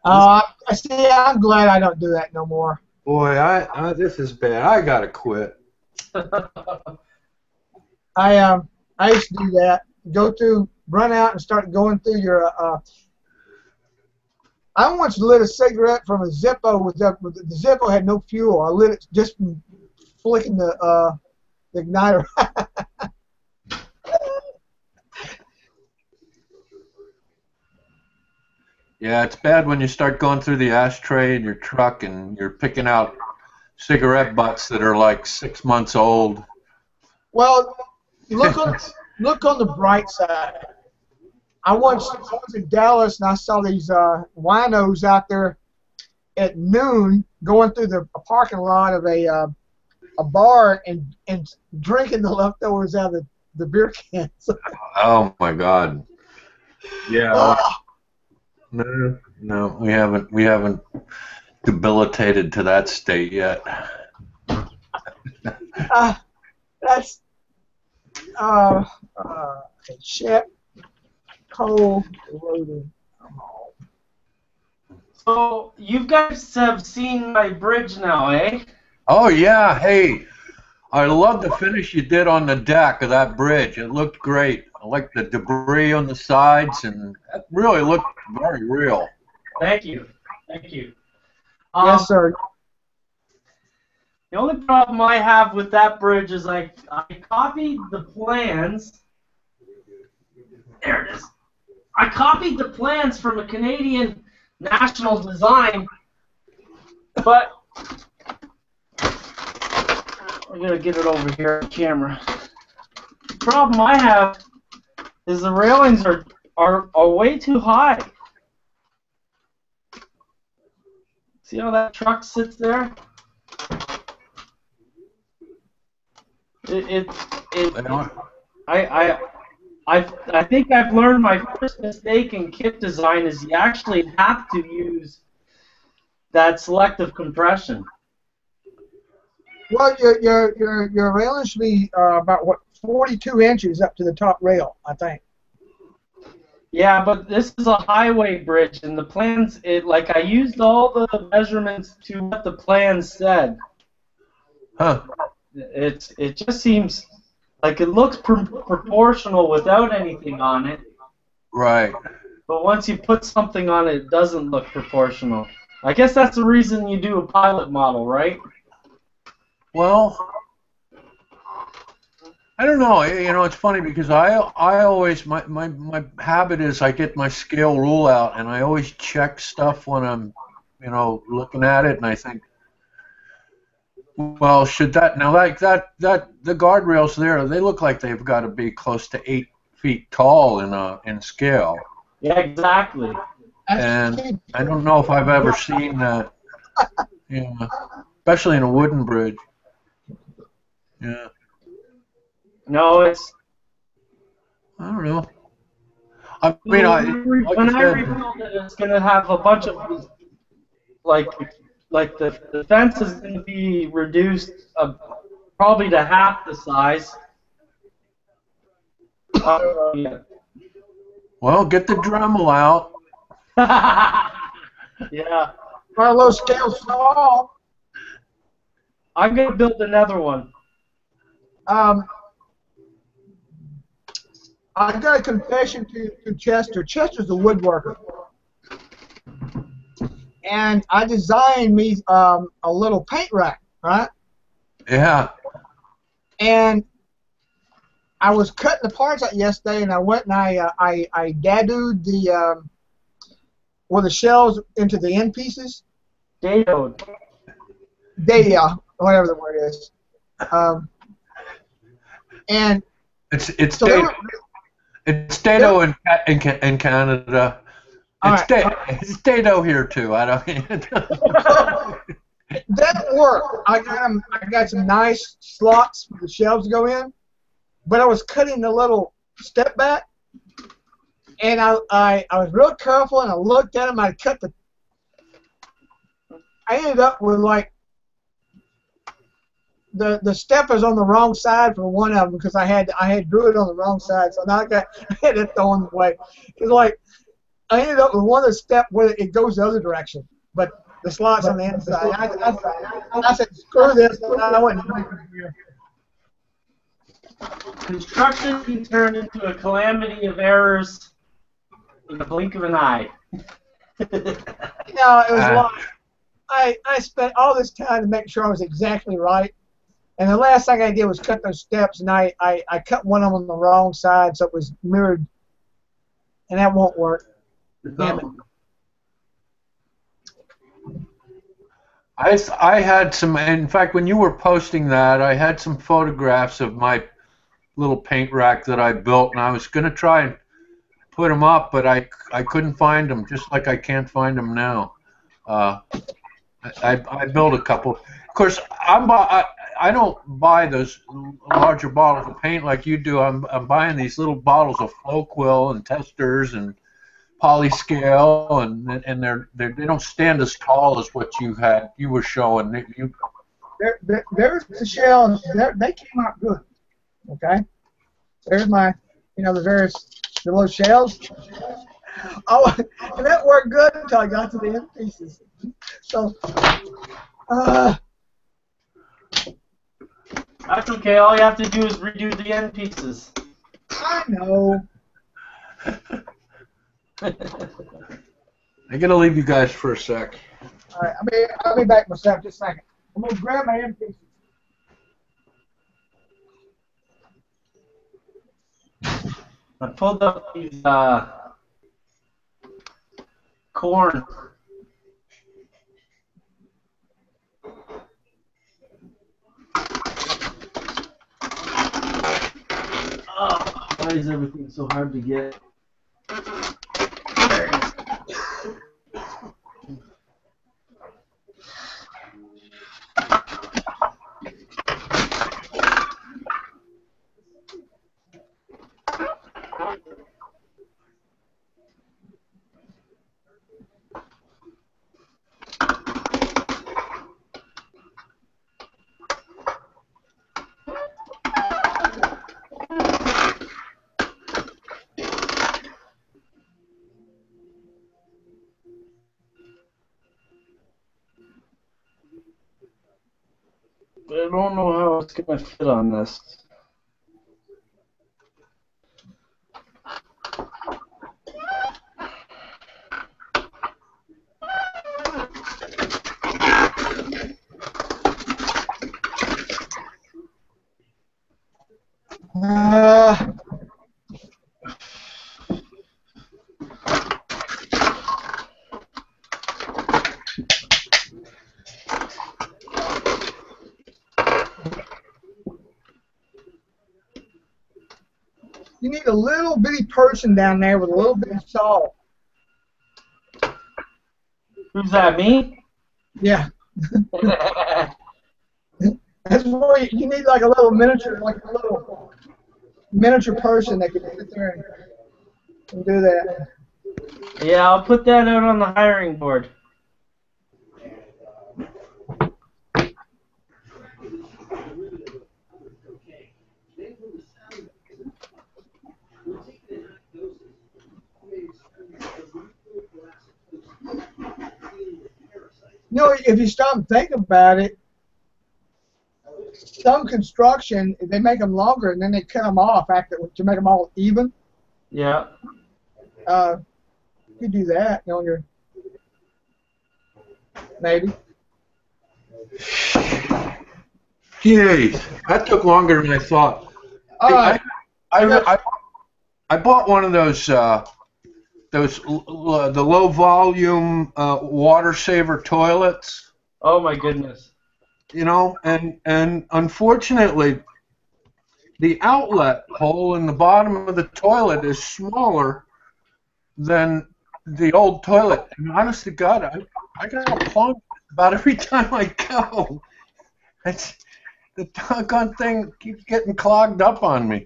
I see. I'm glad I don't do that no more. Boy, this is bad. I gotta quit. I used to do that. Run out and start going through your. I once lit a cigarette from a Zippo the Zippo had no fuel. I lit it just from flicking the igniter. Yeah, it's bad when you start going through the ashtray in your truck and you're picking out cigarette butts that are like 6 months old. Well, look on the bright side. I was in Dallas and I saw these winos out there at noon going through the parking lot of a bar and drinking the leftovers out of the beer cans. Oh my God. Yeah. No, we haven't debilitated to that state yet. That's check coal loading. So you guys have seen my bridge now, eh? Oh yeah, hey, I love the finish you did on the deck of that bridge. It looked great. I like the debris on the sides, and that really looked very real. Thank you. Thank you. Yes, sir. The only problem I have with that bridge is I copied the plans. There it is. I copied the plans from a Canadian national design, but I'm gonna get it over here on camera. The problem I have is the railings are way too high. See how that truck sits there? I think I've learned my first mistake in kit design is you actually have to use that selective compression. Well, your railing should be about what 42 inches up to the top rail, I think. Yeah, but this is a highway bridge, and the plans, like I used all the measurements to what the plan said. Huh. It just seems like it looks proportional without anything on it, Right. but once you put something on it, it doesn't look proportional. I guess that's the reason you do a pilot model, right? Well, I don't know. You know, it's funny because I always my habit is I get my scale rule out and I always check stuff when I'm, you know, looking at it, and I think, well, should that now like that the guardrails there, they look like they've got to be close to 8 feet tall in scale. Yeah, exactly. And I don't know if I've ever seen that, you know, especially in a wooden bridge. Yeah, No, it's I don't know. I mean, like when I I said, rebuild it, it's gonna have a bunch of like the fence is gonna be reduced probably to half the size. I don't know yet. well, get the Dremel out. Yeah, Carlos scale small. I'm gonna build another one. I got a confession to Chester. Chester's a woodworker, and I designed me a little paint rack, right? Yeah. And I was cutting the parts out yesterday, and I went and I dadooed the the shells into the end pieces. Dado. Whatever the word is. And It's so dado. It's dado in Canada. It's dado here too. I don't. That worked. I got some nice slots for the shelves to go in, but I was cutting a little step back, and I was real careful, and I looked at them. I ended up with like the step is on the wrong side for one of them because I had drew it on the wrong side, so now I had it thrown away. It's like I ended up with one of the step where it goes the other direction, but the slots on the inside. I said, screw this, and I went and drank it here. Construction can turn into a calamity of errors in the blink of an eye. You know, it was like I spent all this time to make sure I was exactly right, and the last thing I did was cut those steps, and I cut one of them on the wrong side, so it was mirrored, and that won't work. Damn it. I had some. In fact, when you were posting that, I had some photographs of my little paint rack that I built, and I was going to try and put them up, but I couldn't find them, just like I can't find them now. I built a couple. Of course, I don't buy those larger bottles of paint like you do. I'm buying these little bottles of Floquil and testers and polyscale, and they don't stand as tall as what you were showing. There's the shells. They came out good. Okay. There's my, the little shells. Oh, and that worked good until I got to the end pieces. So, that's okay. All you have to do is redo the end pieces. I know. I gotta leave you guys for a sec. All right, I'll be back myself just a second. I'm gonna grab my end pieces. I pulled up these corn. Oh, why is everything so hard to get? There it is. I don't know how it's gonna fit on this. You need a little bitty person down there with a little bit of salt. Who's that, me? Yeah. That's why you need like a little miniature person that can sit there and do that. Yeah, I'll put that out on the hiring board. You know, if you stop and think about it, some construction, they make them longer and then they cut them off after to make them all even. Yeah. You could do that on your maybe. Jeez, that took longer than I thought. All right. I bought one of those the low volume water saver toilets. Oh my goodness. You know, and unfortunately, the outlet hole in the bottom of the toilet is smaller than the old toilet. And honest to God, I got a plunge about every time I go. It's, the doggone thing keeps getting clogged up on me.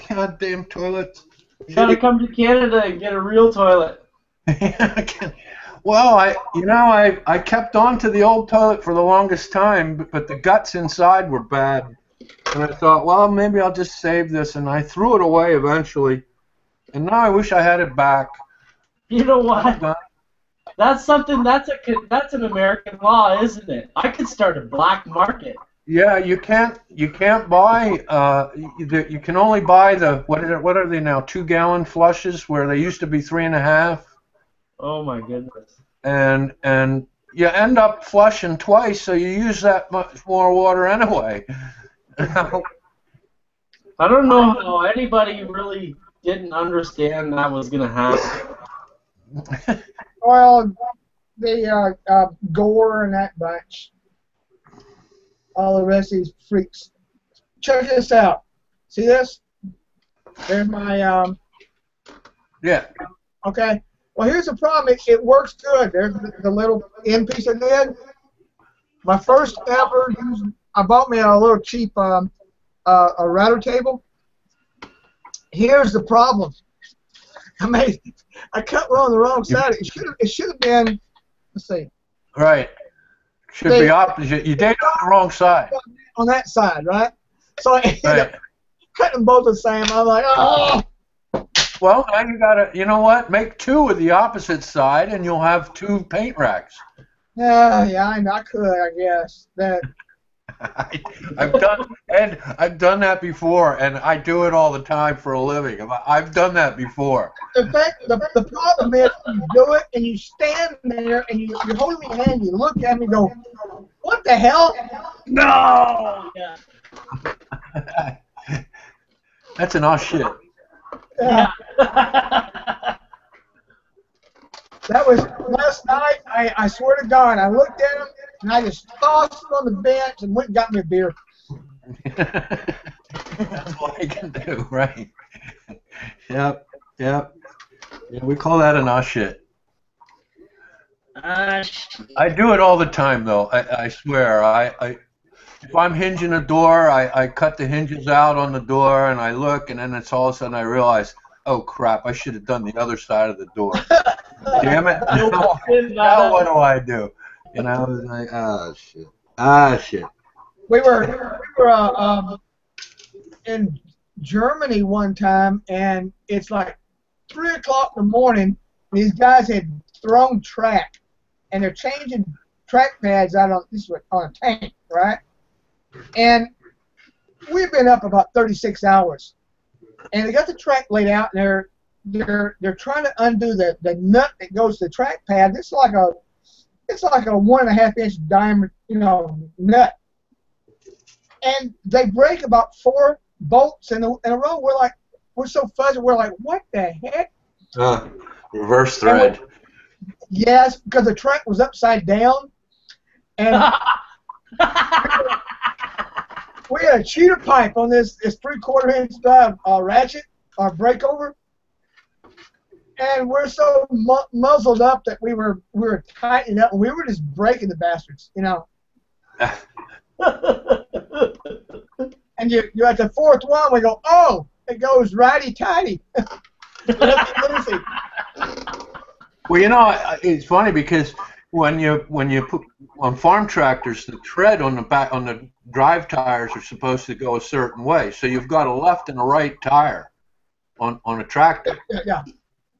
Goddamn toilets. You gotta come to Canada and get a real toilet. Well, I kept on to the old toilet for the longest time, but the guts inside were bad. And I thought, well, maybe I'll just save this, and I threw it away eventually. And now I wish I had it back. You know what? That's something. That's an American law, isn't it? I could start a black market. Yeah, you can't buy. You can only buy the what are they now? 2-gallon flushes where they used to be 3.5. Oh my goodness. And you end up flushing twice, so you use that much more water anyway. I don't know how anybody really didn't understand that was gonna happen. Well, the Gore and that bunch, all the rest of these freaks. Check this out. See this? There's my Yeah. Okay. Well, here's the problem. It works good. There's the little end piece I did. My first ever I bought me a little cheap a router table. Here's the problem. I cut one on the wrong side. It should have been. Let's see. Right. Should be opposite. You did it on the wrong side. On that side, right? So I ended up cutting both the same. I'm like, oh. Well, now you gotta. You know what? Make 2 with the opposite side, and you'll have 2 paint racks. Yeah, I could, I guess. That. I've done that before, and I do it all the time for a living. I've done that before. The problem is you do it and you stand there and you're holding my hand, you look at me and go, what the hell? No! Yeah. That's an aw shit. Yeah. That was last night. I swear to God, I looked at him and I just tossed him on the bench and went and got me a beer. That's what I can do, right? Yep. Yeah, we call that an aw shit. I do it all the time, though. I swear. If I'm hinging a door, I cut the hinges out on the door and I look, and then it's all of a sudden I realize, oh crap, I should have done the other side of the door. Damn it! Now what do I do? You know, I was like, shit. We were in Germany one time, and it's like 3 o'clock in the morning. These guys had thrown track, and they're changing track pads out on a tank, right? And we've been up about 36 hours, and they got the track laid out, and they're trying to undo the nut that goes to the track pad. It's like a 1.5 inch diameter, nut, and they break about 4 bolts in a row. We're so fuzzy. We're like, what the heck? Reverse thread. Yes, because the track was upside down, and we had a cheater pipe on this 3/4 inch ratchet or breakover, and we're so muzzled up that we were tightening up, and we were just breaking the bastards, And you're at the 4th one, we go, oh, it goes righty-tighty. Well, it's funny because when you put on farm tractors, the tread on the drive tires are supposed to go a certain way. So you've got a left and a right tire on a tractor. Yeah.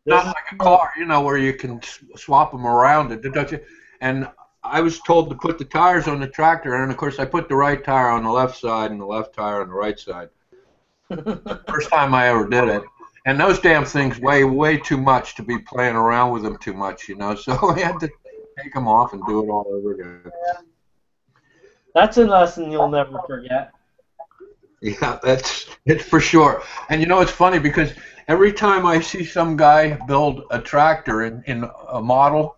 Not like a car, where you can swap them around it, don't you? And I was told to put the tires on the tractor, and of course I put the right tire on the left side and the left tire on the right side. First time I ever did it. And those damn things weigh way too much to be playing around with them too much, so I had to take them off and do it all over again. That's a lesson you'll never forget. Yeah, it's for sure. And it's funny because every time I see some guy build a tractor in a model,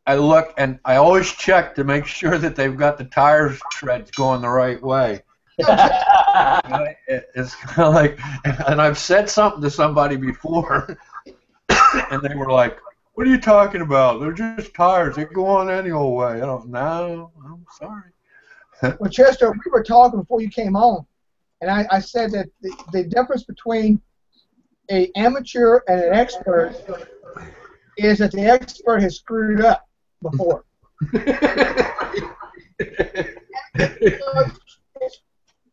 I look and I always check to make sure that they've got the tire treads going the right way. It's kind of like, and I've said something to somebody before, and they were like, "What are you talking about? They're just tires. They go on any old way." I don't know. I'm sorry. Well, Chester, we were talking before you came on, and I said that the difference between an amateur and an expert is that the expert has screwed up before.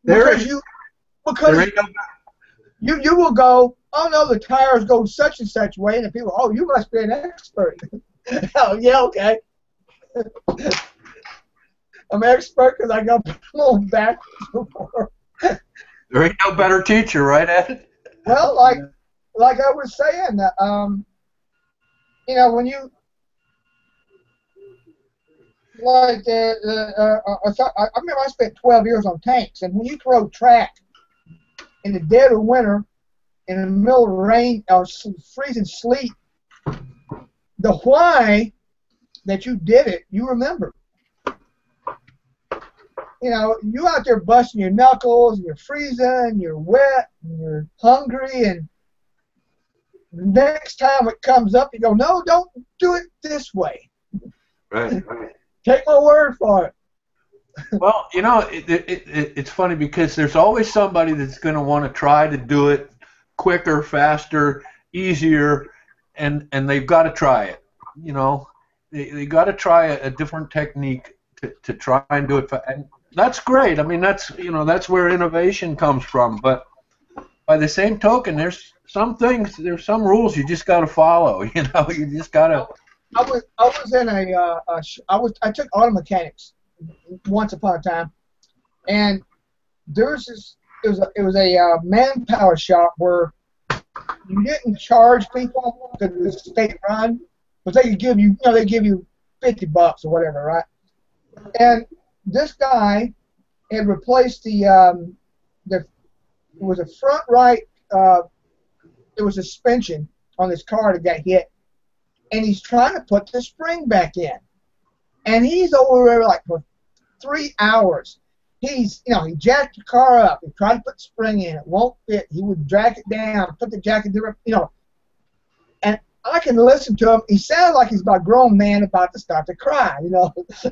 Because you will go, oh no, the tires go such and such way, and the people, oh, you must be an expert. Oh yeah, okay. I'm an expert because I got blown back before. There ain't no better teacher, right, Ed? Well, like I was saying, when you I remember I spent 12 years on tanks, and when you throw track in the dead of winter, in the middle of rain or freezing sleet, the why that you did it, you remember. You out there busting your knuckles, and you're freezing, you're wet, and you're hungry, and the next time it comes up, you go, no, don't do it this way. Right. Take my word for it. Well, it's funny because there's always somebody that's going to want to try to do it quicker, faster, easier, and they've got to try it. They got to try a different technique to try and do it. And that's great. I mean, that's where innovation comes from. But by the same token, there's some rules you just got to follow. You just got to. I took auto mechanics once upon a time, and it was a manpower shop where you didn't charge people because it was state run, but they could give you $50 or whatever, right? And this guy had replaced it was a front right it was a suspension on this car that got hit. And he's trying to put the spring back in. And he's over there like for 3 hours. He jacked the car up. He tried to put the spring in. It won't fit. He would drag it down, put the jack in there, And I can listen to him. He sounds like he's about a grown man about to start to cry, Damn it,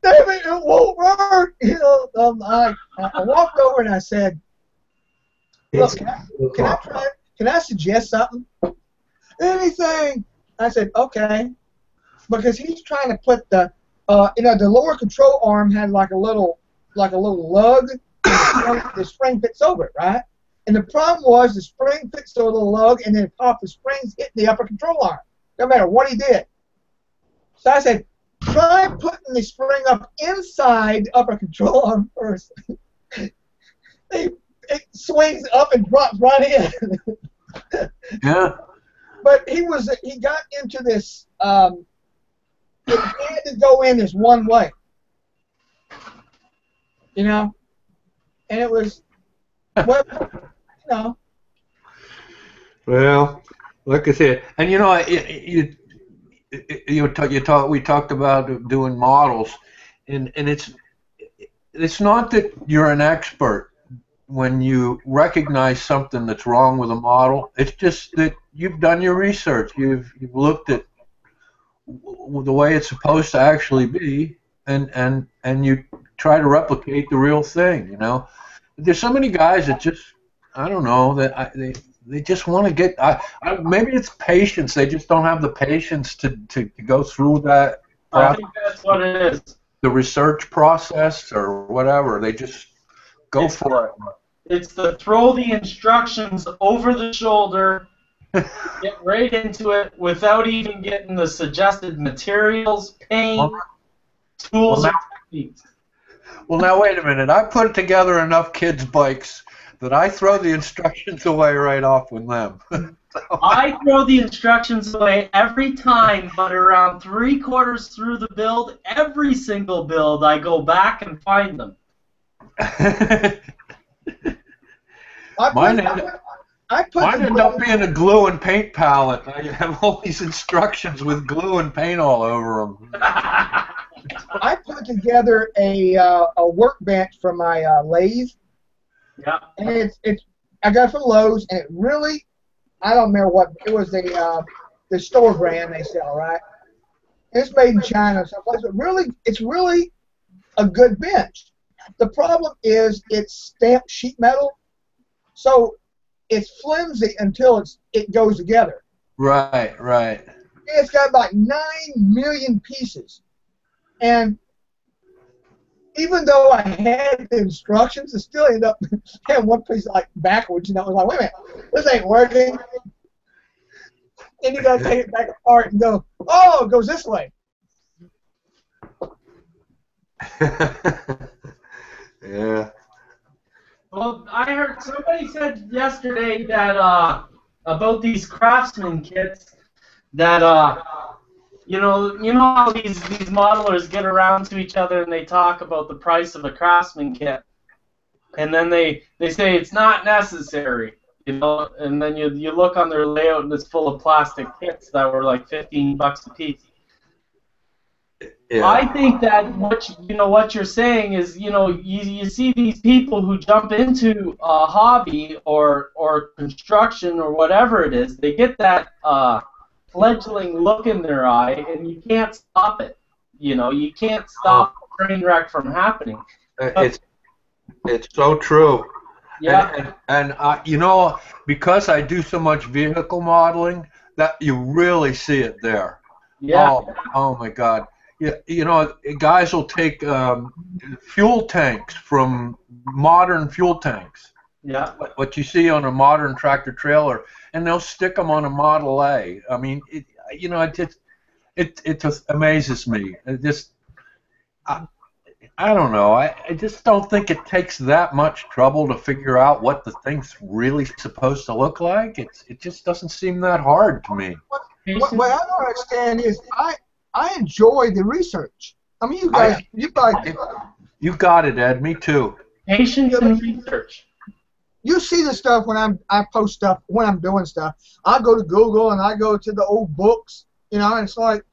it won't work. I walked over and I said, look, can I suggest something? Anything. I said, okay, because he's trying to put the lower control arm had like a little lug, and the spring fits over it, right? And the problem was the spring fits to a little lug, and then the top of the spring's hitting the upper control arm, no matter what he did. So I said, try putting the spring up inside the upper control arm first. It swings up and drops right in. Yeah. But he got into this. It had to go in this one way, you know, and it was, well, you know. Well, like I said, and you know, we talked about doing models, and it's not that you're an expert when you recognize something that's wrong with a model. It's just that you've done your research. You've looked at the way it's supposed to actually be, and you try to replicate the real thing. You know, there's so many guys that just, I don't know, they just want to get. Maybe it's patience. They just don't have the patience to go through that process. I think that's what it is. The research process or whatever. They just go for it. It's the throw the instructions over the shoulder, get right into it without even getting the suggested materials, paint, tools, or techniques. Well, now wait a minute. I put together enough kids' bikes that I throw the instructions away right off with them. I throw the instructions away every time, but around 3/4 through the build, every single build, I go back and find them. Mine end up being a glue and paint palette. I have all these instructions with glue and paint all over them. I put together a workbench for my lathe. Yeah. And I got it from Lowe's, and it really, I don't remember what it was, the store brand they sell, right? It's made in China someplace, but really, it's really a good bench. The problem is it's stamped sheet metal, so it's flimsy until it goes together. Right, right. It's got like 9 million pieces, and even though I had the instructions, it still ended up having one piece like backwards. You know, I was like, wait a minute, this ain't working. And you got to take it back apart and go, oh, it goes this way. Yeah. Well, I heard somebody said yesterday that about these Craftsman kits that you know how these modelers get around to each other and they talk about the price of a Craftsman kit, and then they say it's not necessary, you know, and then you look on their layout and it's full of plastic kits that were like $15 a piece. Yeah. I think that what you're saying is, you see these people who jump into a hobby or construction or whatever it is, they get that fledgling look in their eye, and you can't stop it. You can't stop a train wreck from happening. It's so true. Yeah. And because I do so much vehicle modeling, that you really see it there. Yeah. Oh my God. Yeah, guys will take fuel tanks from modern fuel tanks. Yeah. What you see on a modern tractor trailer, and they'll stick them on a Model A. I mean, it just amazes me. I don't know. I just don't think it takes that much trouble to figure out what the thing's really supposed to look like. It just doesn't seem that hard to me. What I don't understand is I enjoy the research. I mean, you guys. You got it, Ed. Me too. Patience and research. You see the stuff when I post stuff when I'm doing stuff. I go to Google and I go to the old books, and it's like,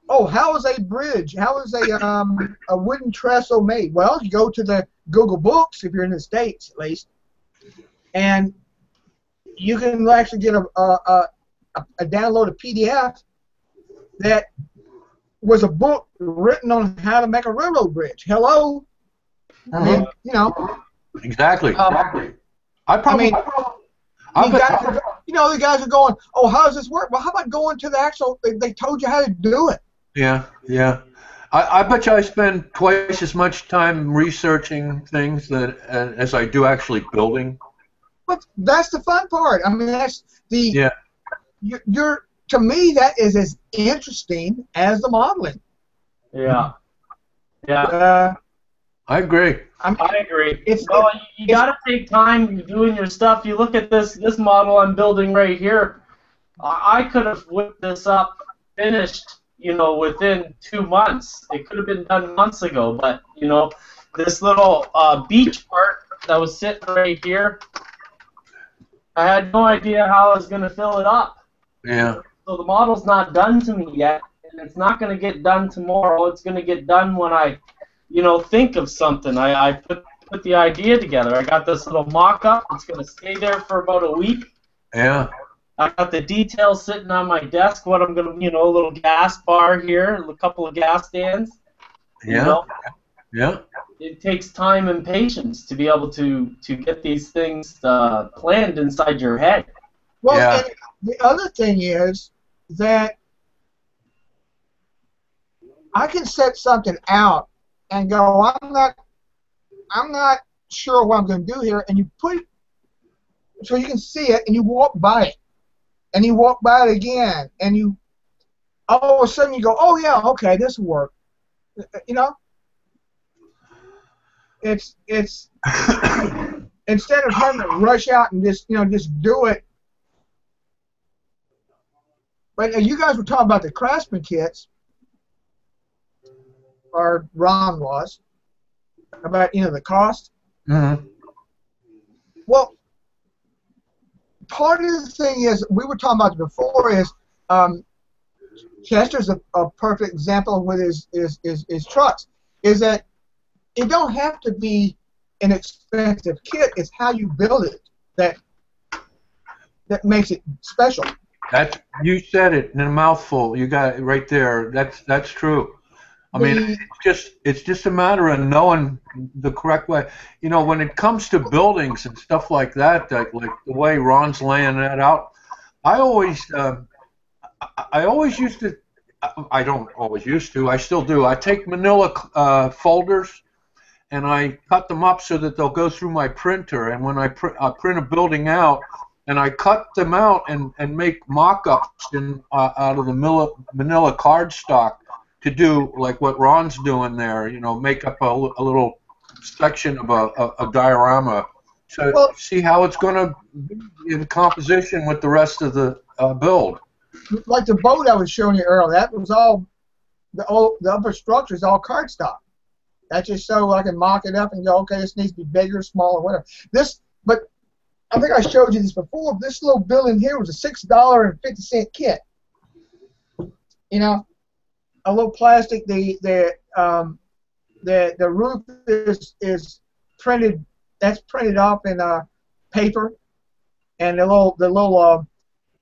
oh, how is a bridge? How is a wooden trestle made? Well, you go to the Google books if you're in the States at least, and you can actually get a download a PDF that was a book written on how to make a railroad bridge. Hello, I mean, Exactly. the guys are going, oh, how does this work? Well, how about going to the actual? They told you how to do it. Yeah. I bet you I spend twice as much time researching things as I do actually building. But that's the fun part. I mean, that's the yeah. You're to me that is as interesting as the modeling. Yeah. Yeah. I agree. I agree. It's Well, you got to take time doing your stuff. You look at this model I'm building right here. I could have whipped this up, finished, within 2 months. It could have been done months ago, but this little beach part that was sitting right here, I had no idea how I was going to fill it up. Yeah. So the model's not done to me yet, and it's not going to get done tomorrow. It's going to get done when I, think of something. I put the idea together. I got this little mock-up. It's going to stay there for about a week. Yeah. I got the details sitting on my desk. What I'm going to, a little gas bar here, a couple of gas stands. Yeah. Yeah. It takes time and patience to be able to get these things planned inside your head. Well, Yeah. and the other thing is that I can set something out and go, I'm not sure what I'm going to do here, and you put it so you can see it, and you walk by it, and you walk by it again, and you all of a sudden you go, oh yeah, okay, this will work. It's instead of having to rush out and just do it. But you guys were talking about the Craftsman kits, or Ron was, about the cost. Mm-hmm. Well, part of the thing is, we were talking about it before, is Chester's a perfect example with his trucks, is that it don't have to be an expensive kit. It's how you build it that makes it special. You said it in a mouthful. You got it right there. That's true. I mean, it's just a matter of knowing the correct way. When it comes to buildings and stuff like that, like the way Ron's laying that out, I always used to. I don't always used to. I still do. I take manila folders, and I cut them up so that they'll go through my printer. And when I print a building out, and I cut them out and make mock-ups out of the manila cardstock to do like what Ron's doing there. Make up a little section of a diorama to see how it's going to be in composition with the rest of the build. Like the boat I was showing you earlier, that was all the upper structure is all cardstock. That's just so I can mock it up and go, okay, this needs to be bigger, smaller, whatever. But I think I showed you this before. This little building here was a $6.50 kit. A little plastic. The roof is printed. That's printed off in paper, and the little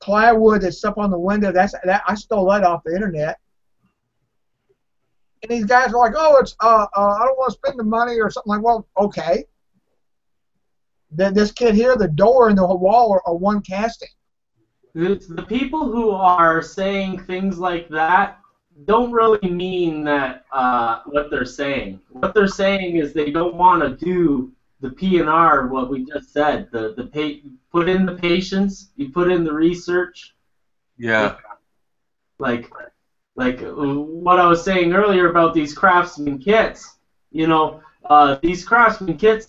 plywood that's up on the window. I stole that off the internet. And these guys are like, oh, it's I don't want to spend the money or something. Like, well, okay. Then this kid here, the door and the wall are one casting. The people who are saying things like that don't really mean that what they're saying. What they're saying is they don't want to do the P&R, what we just said. Put in the patience, you put in the research. Yeah. Like what I was saying earlier about these Craftsman kits. These Craftsman kits,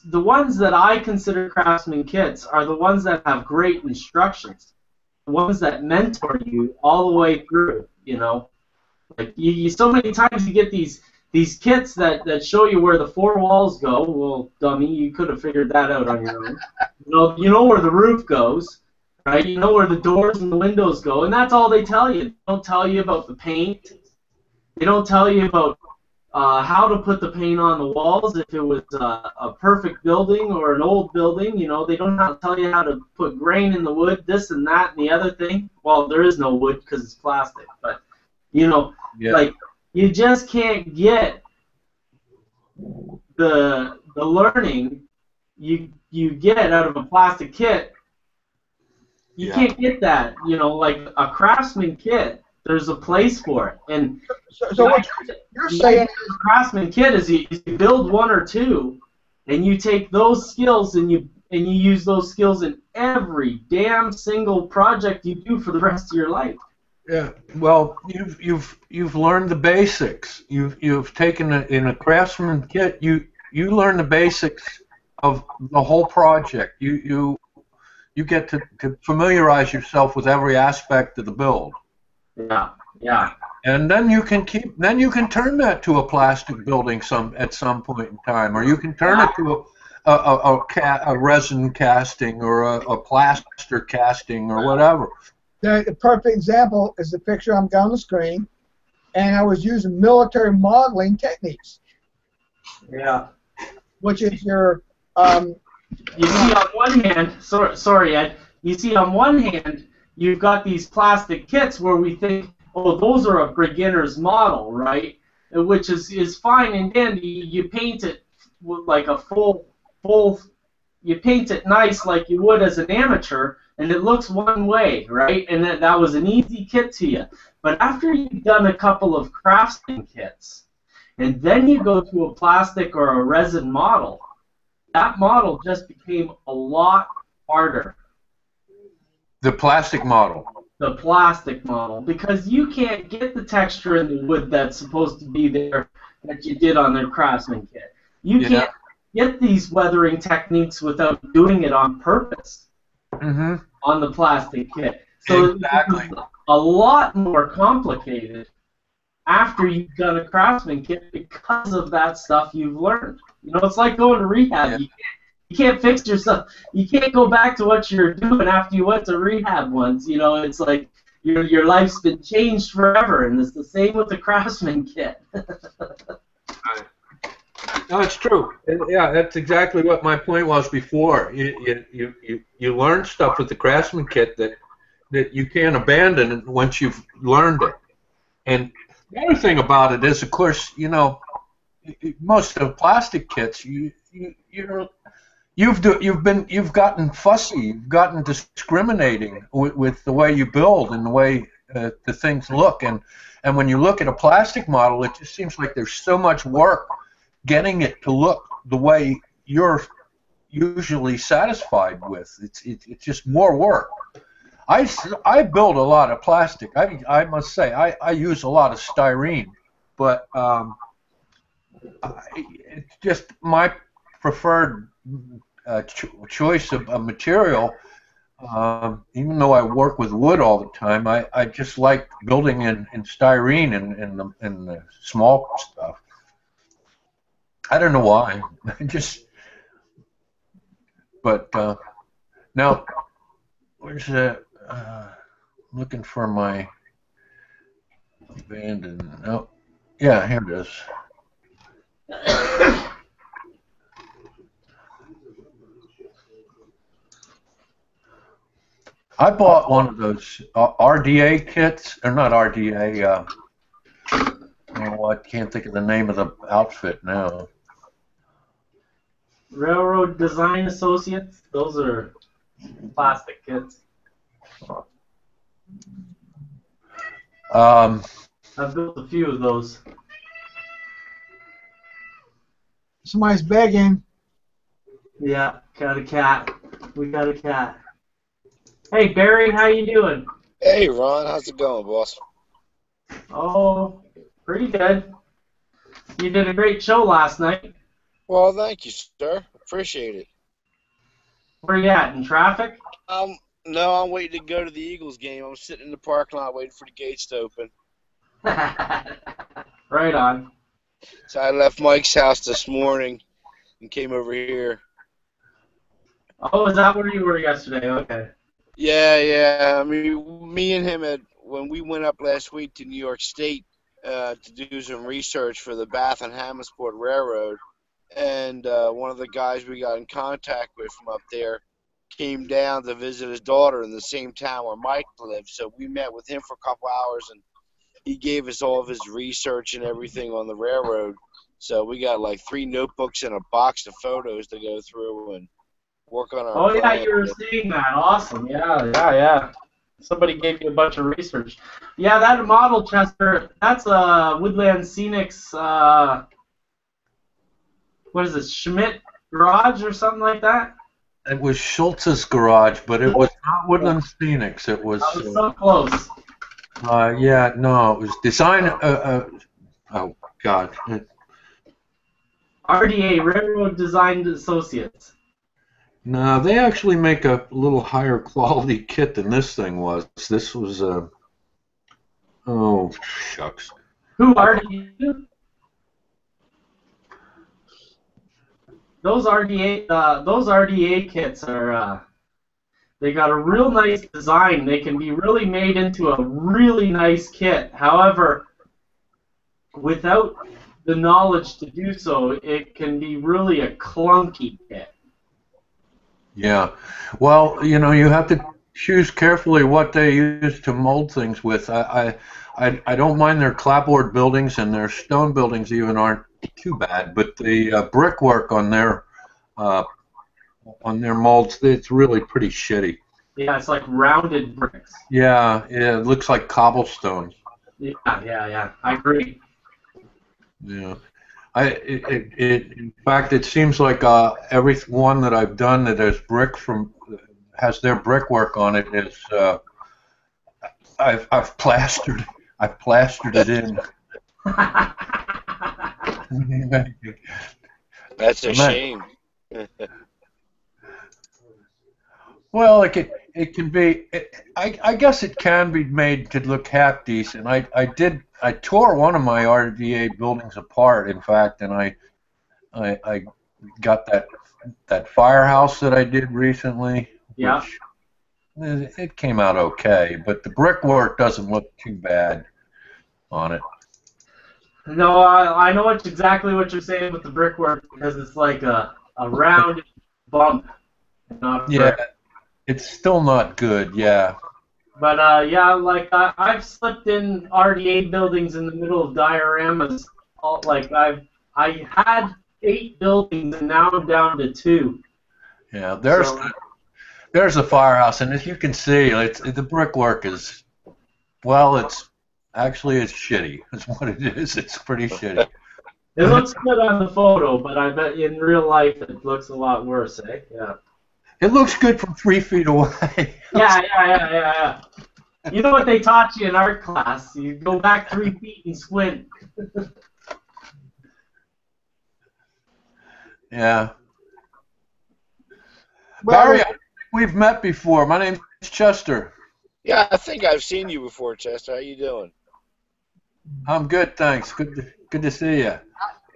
the ones that I consider Craftsman kits are the ones that have great instructions, the ones that mentor you all the way through. Like you so many times you get these kits that show you where the four walls go. Well, dummy, you could have figured that out on your own. You know where the roof goes, right? You know where the doors and the windows go, and that's all they tell you. They don't tell you about the paint. They don't tell you about how to put the paint on the walls if it was a perfect building or an old building. They don't tell you how to put grain in the wood, this and that and the other thing. Well, there is no wood because it's plastic, but like you just can't get the learning you get out of a plastic kit. You can't get that. Like a Craftsman kit, there's a place for it. And so what you're saying a Craftsman kit is you build one or two, and you take those skills and you use those skills in every damn single project you do for the rest of your life. Yeah. Well, you've learned the basics. You've taken in a craftsman kit. You learn the basics of the whole project. You get to familiarize yourself with every aspect of the build. Yeah, yeah. And then you can turn that to a plastic building at some point in time, or you can turn it to a resin casting or a plaster casting or whatever. The perfect example is the picture I'm got on the screen, and I was using military modeling techniques, Yeah. which is your You see, on one hand, sorry, Ed. You see, on one hand, you've got these plastic kits where we think, oh, those are a beginner's model, right? Which is fine and dandy. You paint it with like a full. You paint it nice like you would as an amateur, and it looks one way, right? And that was an easy kit to you. But after you've done a couple of craftsman kits, and then you go to a plastic or a resin model, that model just became a lot harder. The plastic model. The plastic model, because you can't get the texture in the wood that's supposed to be there that you did on their craftsman kit. You can't get these weathering techniques without doing it on purpose on the plastic kit. So exactly. It's a lot more complicated after you've done a craftsman kit because of that stuff you've learned. You know, it's like going to rehab. Yeah. You can't fix yourself. You can't go back to what you're doing after you went to rehab once. You know, it's like your life's been changed forever, and it's the same with the craftsman kit. No, it's true. Yeah, that's exactly what my point was before. You learn stuff with the craftsman kit that you can't abandon once you've learned it. And the other thing about it is, of course, you know, most of the plastic kits, you've gotten fussy, you've gotten discriminating with the way you build and the way the things look. And when you look at a plastic model, it just seems like there's so much work getting it to look the way you're usually satisfied with. It's just more work. I build a lot of plastic. I must say I use a lot of styrene, but it's just my preferred choice of a material. Even though I work with wood all the time, I just like building in styrene and the small stuff. I don't know why. But now, where's that? Looking for my abandoned. Oh, yeah, here it is. I bought one of those RDA kits, or not RDA. Oh, I can't think of the name of the outfit now. Railroad Design Associates, those are plastic kits. I've built a few of those. somebody's begging. Yeah, got a cat. We got a cat. Hey Barry, how you doing? Hey Ron, how's it going, boss? Oh, pretty good. You did a great show last night. Well, thank you, sir. Appreciate it. Where you at? In traffic? No, I'm waiting to go to the Eagles game. I'm sitting in the parking lot waiting for the gates to open. Right on. So I left Mike's house this morning and came over here. Oh, is that where you were yesterday? Okay. Yeah. I mean, me and him when we went up last week to New York State to do some research for the Bath and Hammondsport Railroad, and one of the guys we got in contact with from up there came down to visit his daughter in the same town where Mike lives. So we met with him for a couple hours, and he gave us all of his research and everything on the railroad. So we got like 3 notebooks and a box of photos to go through and work on our Oh, yeah, plan. you were seeing that. Awesome. Yeah. Somebody gave you a bunch of research. Yeah, that model, Chester, that's Woodland Scenics, what is it, Schmidt Garage or something like that? It was Schultz's garage, but it was not Woodland Scenics. It was. I was so close. Yeah, no, it was design. Oh God. RDA, Railroad Design Associates. No, they actually make a little higher quality kit than this thing was. This was oh shucks. Who RDA? Those RDA kits are they got a real nice design. They can be really made into a really nice kit. However, without the knowledge to do so, it can be really a clunky kit. Yeah. Well, you have to choose carefully what they use to mold things with. I don't mind their clapboard buildings, and their stone buildings even aren't too bad, but the brickwork uh, on their molds, it's really pretty shitty. Yeah, it's like rounded bricks. Yeah, it looks like cobblestones. Yeah. I agree. Yeah. In fact, it seems like every one that I've done that has their brickwork on it is I've plastered it in. That's a shame. Well, it can be. I guess it can be made to look half decent. I tore one of my RDA buildings apart, in fact, and I got that firehouse that I did recently, Yeah. which it came out okay, but the brickwork doesn't look too bad on it. No, I know exactly what you're saying with the brickwork because it's like a round bump, not a brick. Yeah, it's still not good. Yeah. But yeah, like I've slipped in RDA buildings in the middle of dioramas. Like I had 8 buildings and now I'm down to 2. Yeah, So, there's a firehouse, and as you can see, the brickwork is, well, it's shitty. That's what it is. It's pretty shitty. it looks good on the photo, but I bet in real life it looks a lot worse, eh? Yeah. It looks good from 3 feet away. Yeah. You know what they taught you in art class? You go back 3 feet and squint. Yeah. Well, Barry, I think we've met before. My name's Chester. Yeah, I think I've seen you before, Chester. How you doing? I'm good, thanks. Good to see you.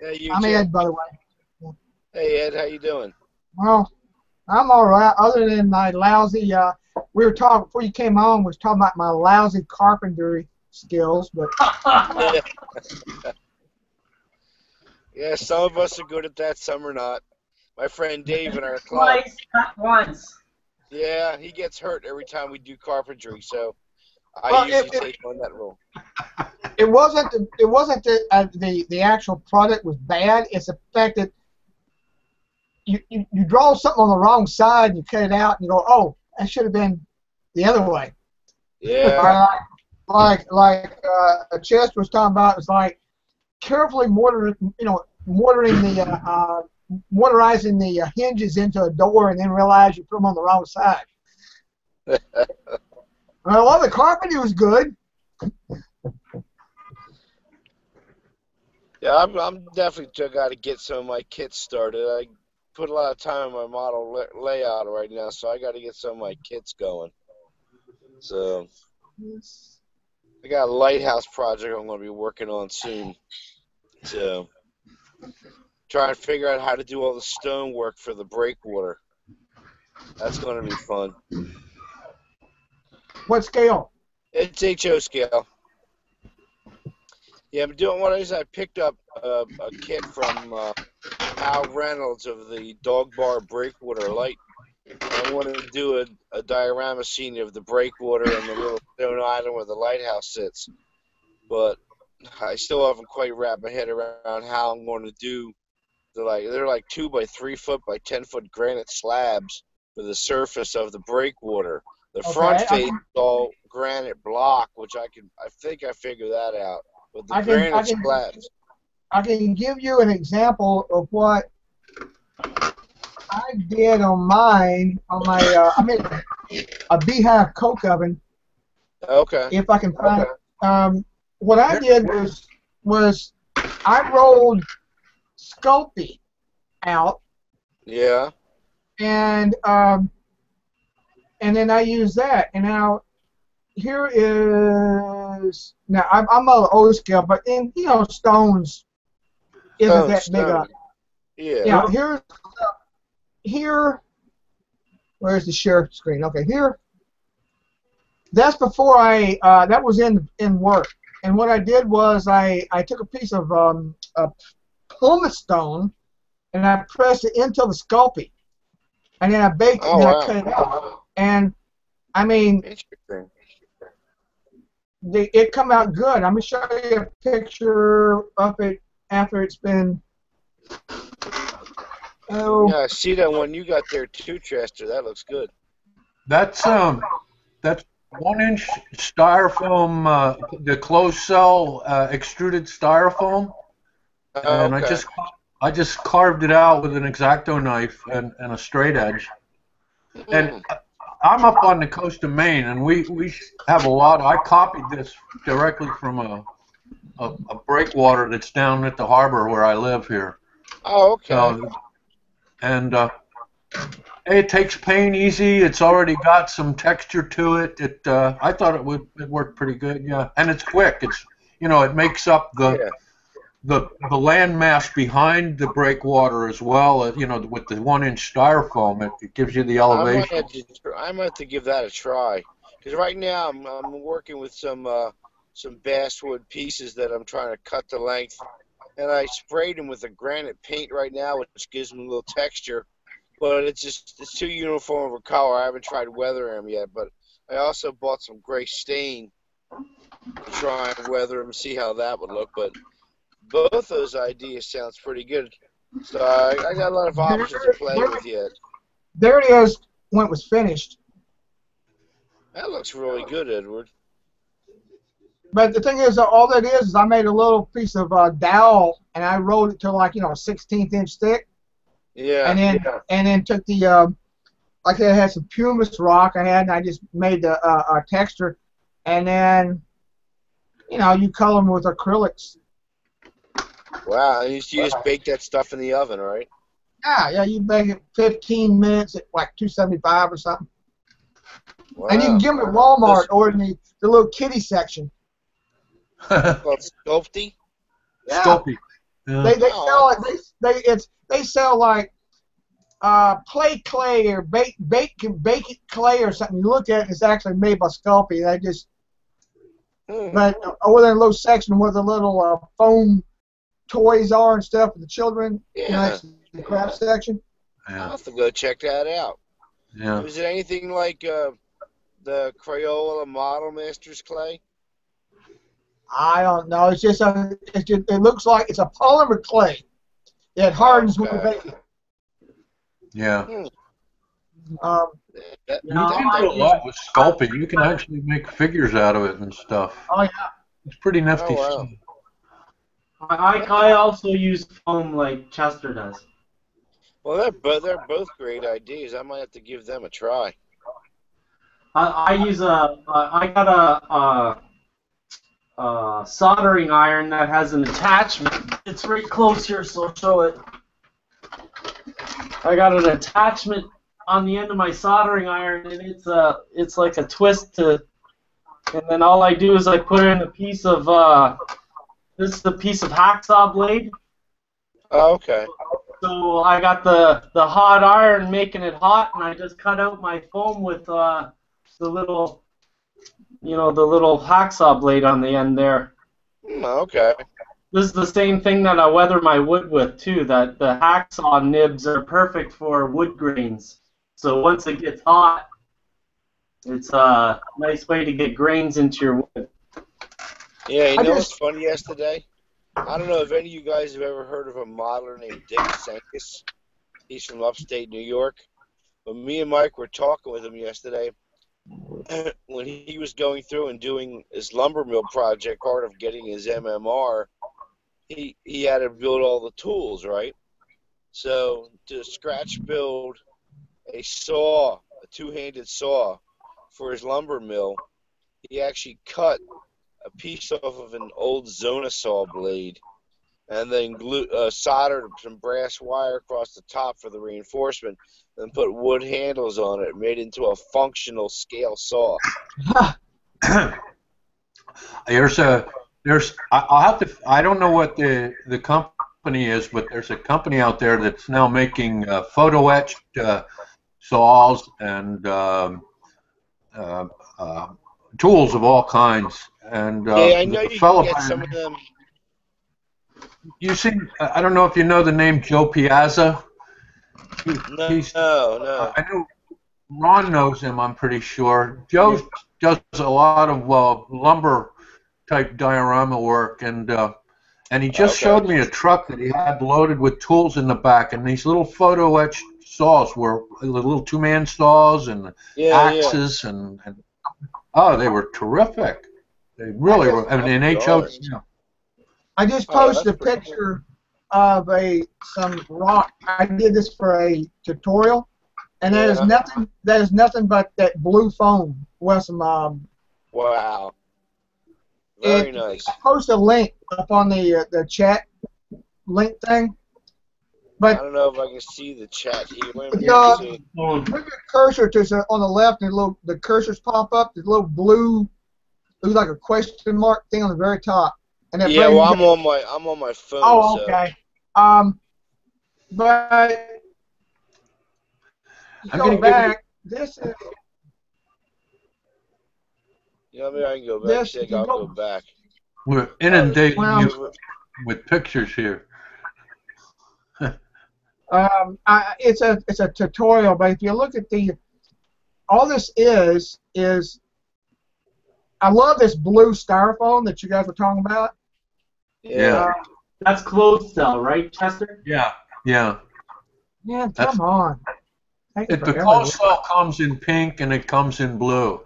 Yeah, you I'm too. Ed, by the way. Hey, Ed, how you doing? Well, I'm all right. Other than my lousy, we were talking before you came on. We was talking about my lousy carpentry skills, but Yeah, some of us are good at that, some are not. My friend Dave in our club. Twice, not once. Yeah, he gets hurt every time we do carpentry, so Well, I usually take on that role. it wasn't the actual product was bad. It's the fact that you draw something on the wrong side and you cut it out and you go, oh, that should have been the other way. Yeah. Chester was talking about, it's like carefully mortarizing the hinges into a door and then realize you put them on the wrong side. Well, the carpentry was good. Yeah, I'm definitely got to get some of my kits started. I put a lot of time in my model layout right now, so I got to get some of my kits going. So I got a lighthouse project I'm going to be working on soon. So trying to figure out how to do all the stone work for the breakwater. That's going to be fun. What scale? It's HO scale. Yeah, I'm doing what I picked up a kit from Al Reynolds of the Dog Bar Breakwater Light. I want to do a diorama scene of the breakwater and the little stone island where the lighthouse sits. But I still haven't quite wrapped my head around how I'm going to do they're like 2 by 3 foot by 10 foot granite slabs for the surface of the breakwater. The front face is all granite block, which I think I figured that out. But the granite slabs. I can give you an example of what I did on mine. On my, I made a beehive coke oven Okay. if I can find it. What I did was I rolled Sculpey out, Yeah. and then I used that. And now here is now I'm on old scale, but in stones isn't that big Stone. up. Yeah. Yeah, here. Where's the share screen? Okay, here. That's before that was in work. And what I did was I took a piece of a pumice stone and I pressed it into the Sculpey, and then I baked it Oh and then I wow. cut it out. And I mean, Interesting. it come out good. I'm gonna show you a picture of it after it's been. Oh. Yeah, I see that one you got there too, Chester. That looks good. That's 1 inch styrofoam, the closed cell extruded styrofoam, and Okay. I just carved it out with an X-Acto knife and a straight edge. And Mm. I'm up on the coast of Maine, and we have a lot. I copied this directly from a breakwater that's down at the harbor where I live here. Oh, okay. So, and it takes paint easy. It's already got some texture to it. I thought it worked pretty good. Yeah, and it's quick. It makes up Yeah. the landmass behind the breakwater as well. With the 1 inch styrofoam, it gives you the elevation. I might have to give that a try. Because right now I'm working with some basswood pieces that I'm trying to cut to length, and I sprayed them with a granite paint right now, which gives them a little texture. But it's too uniform of a color. I haven't tried weathering them yet, but I also bought some gray stain to try and weather them, see how that would look. But both those ideas sounds pretty good. So I got a lot of There, options to play there, with yet. there it is when it was finished. That looks really good, Edward. But the thing is, all that is I made a little piece of dowel and I rolled it to like a 16th inch thick, and Yeah. then took the like I had some pumice rock I had, and I just made the texture, and then you color them with acrylics. Wow. And you just bake that stuff in the oven, right? Yeah, you bake it 15 minutes at like 275 or something. And you can Wow. get them at Walmart or in the little kiddie section. Called Sculpty? Yeah, Sculpey. Yeah. they Oh, sell it. They sell like play clay or bake it clay or something. You look at it, it's actually made by Sculpey. They just but over there in a little section where the little foam toys are and stuff for the children, yeah. it's the craft section. I'll Yeah. have to go check that out. Yeah. Is it anything like the Crayola Model Masters clay? I don't know. It looks like it's a polymer clay. It hardens when you Okay. bake it. Yeah. Hmm. Um, That, You No, can that, do that, a lot with sculpting. You can actually make figures out of it and stuff. oh yeah. It's pretty oh, nifty wow. stuff. I also use foam like Chester does. Well, they're both great ideas. I might have to give them a try. I use I got a soldering iron that has an attachment. It's right close here, so I'll show it. I got an attachment on the end of my soldering iron, and it's like a twist to, and then all I do is I put in a piece of this is a piece of hacksaw blade. Oh, okay. So I got the hot iron making it hot, and I just cut out my foam with the little the little hacksaw blade on the end there. Okay. This is the same thing that I weather my wood with too. That the hacksaw nibs are perfect for wood grains. So once it gets hot, it's a nice way to get grains into your wood. Yeah, you I know what's just funny yesterday? I don't know if any of you guys have ever heard of a modeler named Dick Sankis. He's from upstate New York. But me and Mike were talking with him yesterday when he was going through and doing his lumber mill project, part of getting his MMR. He had to build all the tools, right? So to scratch build a saw, a two-handed saw for his lumber mill, he actually cut a piece off of an old Zona saw blade, and then soldered some brass wire across the top for the reinforcement, and put wood handles on it, made it into a functional scale saw. I'll have to. I don't know what the company is, but there's a company out there that's now making photo etched saws and tools of all kinds. And Yeah, I know the you fellow can get some of them. You see, I don't know if you know the name Joe Piazza. No. I know Ron knows him, I'm pretty sure. Joe does a lot of lumber type diorama work, and he just showed me a truck that he had loaded with tools in the back, and these little photo etched saws were little 2-man saws and axes, and oh, they were terrific. They really were. I mean, in HO. I just posted a picture of some rock. I did this for a tutorial, and that is nothing but that blue foam with some. Wow. Very nice. I posted a link up on the chat link thing. But I don't know if I can see the chat here. Move your cursor to on the left, and the cursors pop up. There's a little blue, looks like a question mark thing on the very top. And that well, I'm on my phone. Oh, okay. But go back. This is. Maybe I can go back. I'll go back. We're inundating you with pictures here. It's a tutorial, but if you look at all this is I love this blue styrofoam that you guys were talking about. Yeah. That's closed cell, right, Chester? Yeah. Man, come on. The closed cell comes in pink and it comes in blue.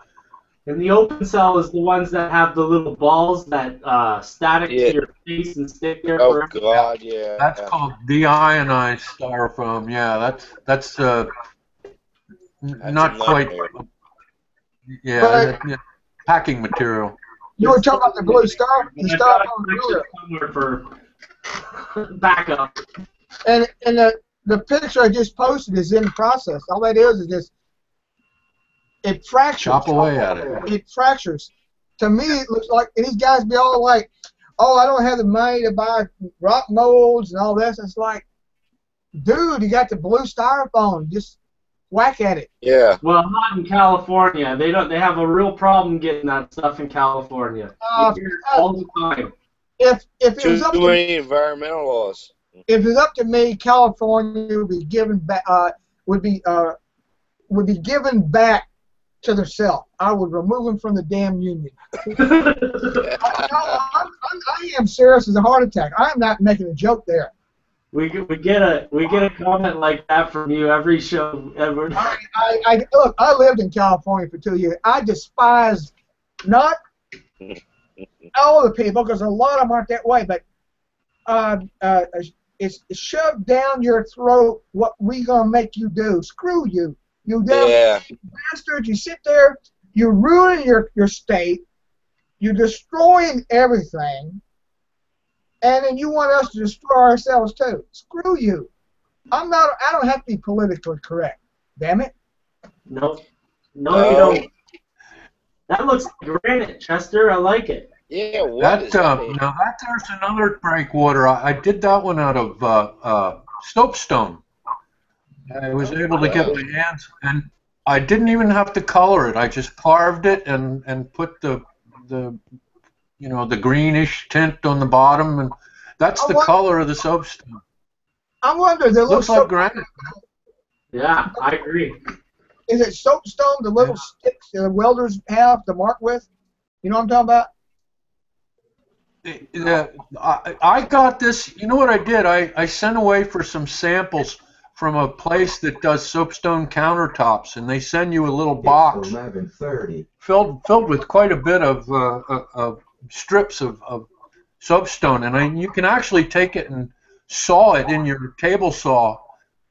And the open cell is the ones that have the little balls that static to your face and stick there forever. Oh God, yeah. That's called deionized styrofoam. Yeah, that's not quite. Yeah, packing material. You were talking about the blue styrofoam for backup. And the picture I just posted is in process. All that is just it fractures. Chop away at it. It fractures. To me, it looks like, and these guys be all like, "Oh, I don't have the money to buy rock molds and all this." It's like, dude, you got the blue styrofoam. Just whack at it. Yeah. Well, not in California. They don't. They have a real problem getting that stuff in California. All the time. If it was up to many environmental laws. If it's up to me, California would be given back. Would be given back to themselves. I would remove them from the damn union. I am serious as a heart attack. I am not making a joke there. We get a comment like that from you every show ever. Look, I lived in California for 2 years. I despise not all the people, because a lot of them aren't that way, but it's shoved down your throat what we gonna make you do. Screw you. You damn bastard. You sit there, you ruin your state, you're destroying everything, and then you want us to destroy ourselves too. Screw you. I don't have to be politically correct. Damn it. No, you don't. That looks like granite, Chester. I like it. Yeah, now there's another breakwater. I did that one out of soapstone. I was able to get my hands, and I didn't even have to color it. I just carved it and put the greenish tint on the bottom, and that's the color of the soapstone. I wonder, looks like granite. Yeah, I agree. Is it soapstone, the little sticks the welders have to mark with? You know what I'm talking about? I got this. You know what I did? I sent away for some samples from a place that does soapstone countertops, and they send you a little box filled with quite a bit of strips of soapstone, and you can actually take it and saw it in your table saw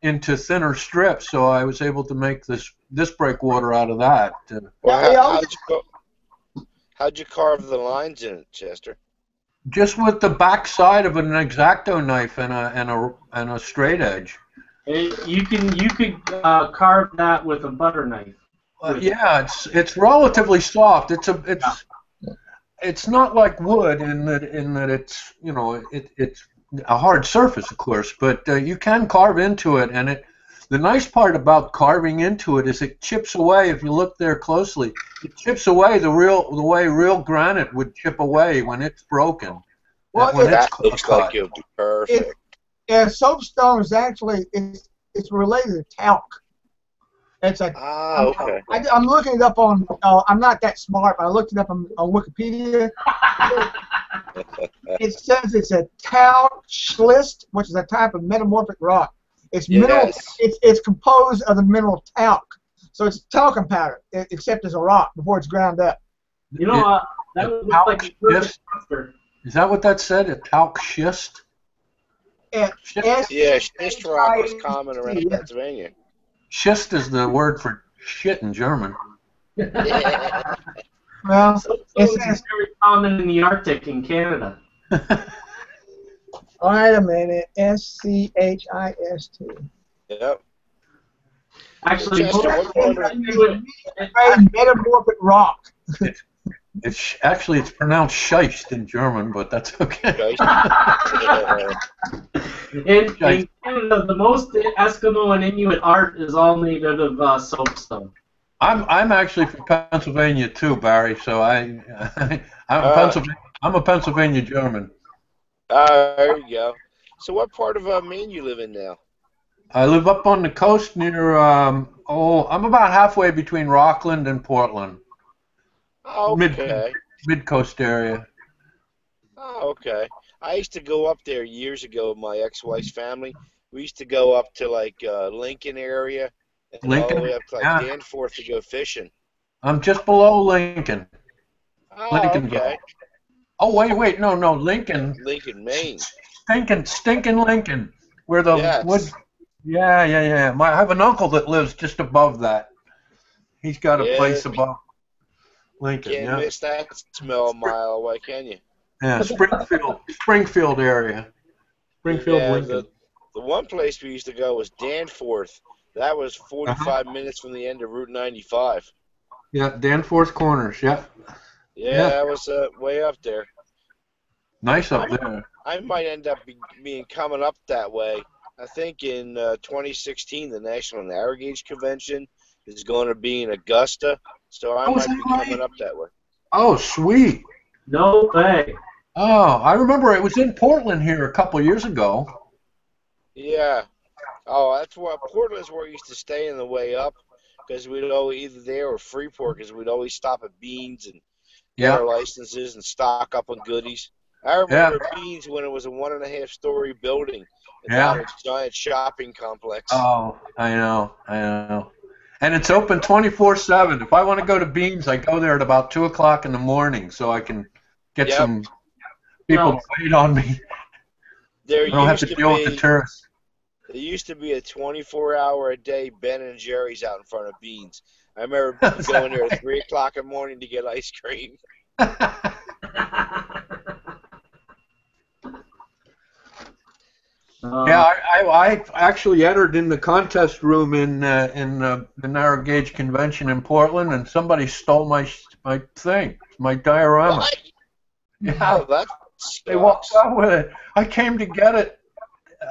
into thinner strips. So I was able to make this breakwater out of that. How'd you carve the lines in it, Chester? Just with the back side of an X-Acto knife and a straight edge. You could carve that with a butter knife. Yeah, it's relatively soft. It's not like wood in that it's it's a hard surface, of course, but you can carve into it, and the nice part about carving into it is it chips away. If you look there closely, it chips away the way real granite would chip away when it's broken. Well, That looks like it would be perfect. Soapstone is actually it's related to talc. It's a. Okay. I'm looking it up on. I'm not that smart, but I looked it up on Wikipedia. It says it's a talc schist, which is a type of metamorphic rock. It's mineral. It's composed of the mineral talc, so it's talcum powder, except as a rock before it's ground up. You know, that would look like a perfect monster. Is that what that said? A talc schist? Yeah, schist rock was common around Pennsylvania. Schist is the word for shit in German. Yeah. Well, It's very common in the Arctic in Canada. wait a minute. Schist. Yep. Actually, Chester, most what of Metamorphic rock. It's pronounced scheist in German, but that's okay. in Canada, the most Eskimo and Inuit art is all made out of soapstone. I'm actually from Pennsylvania too, Barry. So I'm a Pennsylvania German. There you go. So what part of Maine you live in now? I live up on the coast near I'm about halfway between Rockland and Portland. Okay. Mid coast area. Oh, okay. I used to go up there years ago with my ex-wife's family. We used to go up to like Lincoln area and all the way up to like Danforth to go fishing. I'm just below Lincoln. Oh, Lincoln. okay. Oh wait, no, Lincoln. Lincoln, Maine. Stinking Lincoln, where the wood. Yeah. I have an uncle that lives just above that. He's got a place above Lincoln. Can't miss that smell a mile away, can you? Yeah, Springfield area. Lincoln. The one place we used to go was Danforth. That was 45 minutes from the end of Route 95. Yeah, Danforth Corners. Yeah. Yeah, that was way up there. Nice up there. I might end up coming up that way. I think in 2016, the National Narrow Gauge Convention is going to be in Augusta, so I might be coming up that way. Oh, sweet. No way. Oh, I remember it was in Portland here a couple years ago. Yeah. Oh, that's where Portland's where we used to stay on the way up, because we'd always either there or Freeport, because we'd always stop at Beans and get our licenses and stock up on goodies. I remember Beans when it was a 1.5-story building. And now it's a giant shopping complex. Oh, I know. And it's open 24/7. If I want to go to Beans, I go there at about 2 o'clock in the morning so I can get some people to wait on me. I don't have to deal with the tourists. There used to be a 24-hour-a-day Ben and Jerry's out in front of Beans. I remember going there at 3 o'clock in the morning to get ice cream. I actually entered in the contest room in the Narrow Gauge Convention in Portland, and somebody stole my diorama. What? Yeah, that they walked out with it. I came to get it.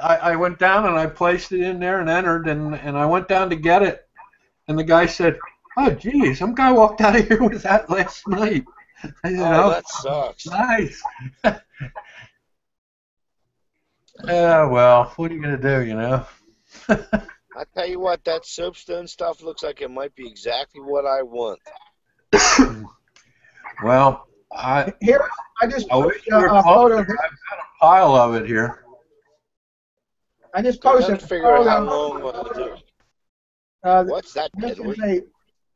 I went down and I placed it in there and entered, and I went down to get it, and the guy said, "Oh, geez, some guy walked out of here with that last night." I said, that sucks. Nice. Well, what are you going to do, I tell you what, that soapstone stuff looks like it might be exactly what I want. Well, I just wish you were closer. I've got a pile of it here. I just posted to figure out how long will it do. What's that?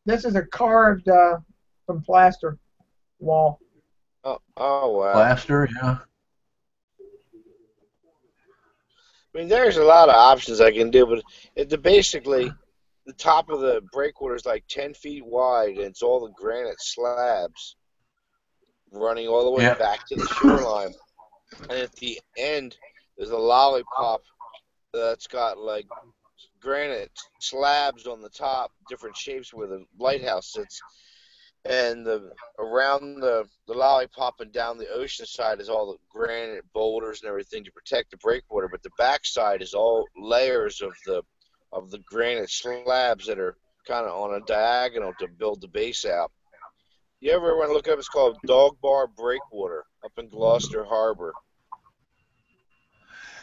This is a carved from plaster wall. Oh wow. Plaster, yeah. I mean, there's a lot of options I can do, but basically, the top of the breakwater is like 10 feet wide, and it's all the granite slabs. running all the way Yep. back to the shoreline. And at the end, there's a lollipop that's got like granite slabs on the top, different shapes where the lighthouse sits. And around the lollipop and down the ocean side is all the granite boulders and everything to protect the breakwater. But the backside is all layers of the granite slabs that are kind of on a diagonal to build the base out. You ever want to look up? It's called Dog Bar Breakwater up in Gloucester Harbor.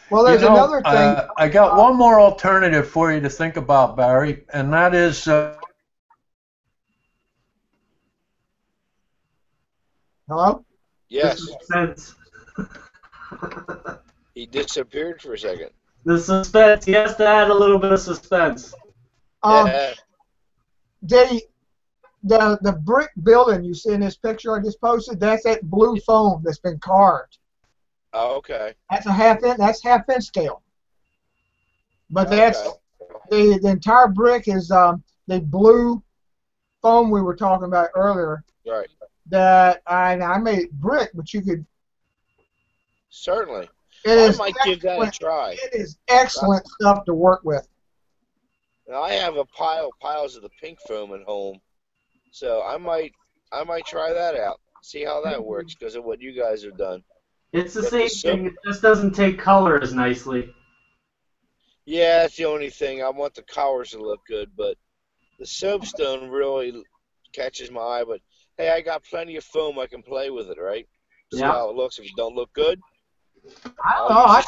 Well, there's another thing. I got one more alternative for you to think about, Barry, and that is Hello? Yes, The suspense. he disappeared for a second. The suspense. He has to add a little bit of suspense. Yeah. The brick building you see in this picture I just posted, that's that blue foam that's been carved. Oh, okay. That's half-inch scale. But that's Okay. the entire brick is the blue foam we were talking about earlier. Right. That I made brick, but you could. Certainly. I might give that a try. It is excellent stuff to work with. Now, I have piles of the pink foam at home, so I might try that out. See how that works because of what you guys have done. It's the But same thing. It just doesn't take color as nicely. Yeah, that's the only thing. I want the colors to look good, but the soapstone really catches my eye. But hey, I got plenty of foam. I can play with it, right? See Yeah. how it looks. If it don't look good, I don't know. I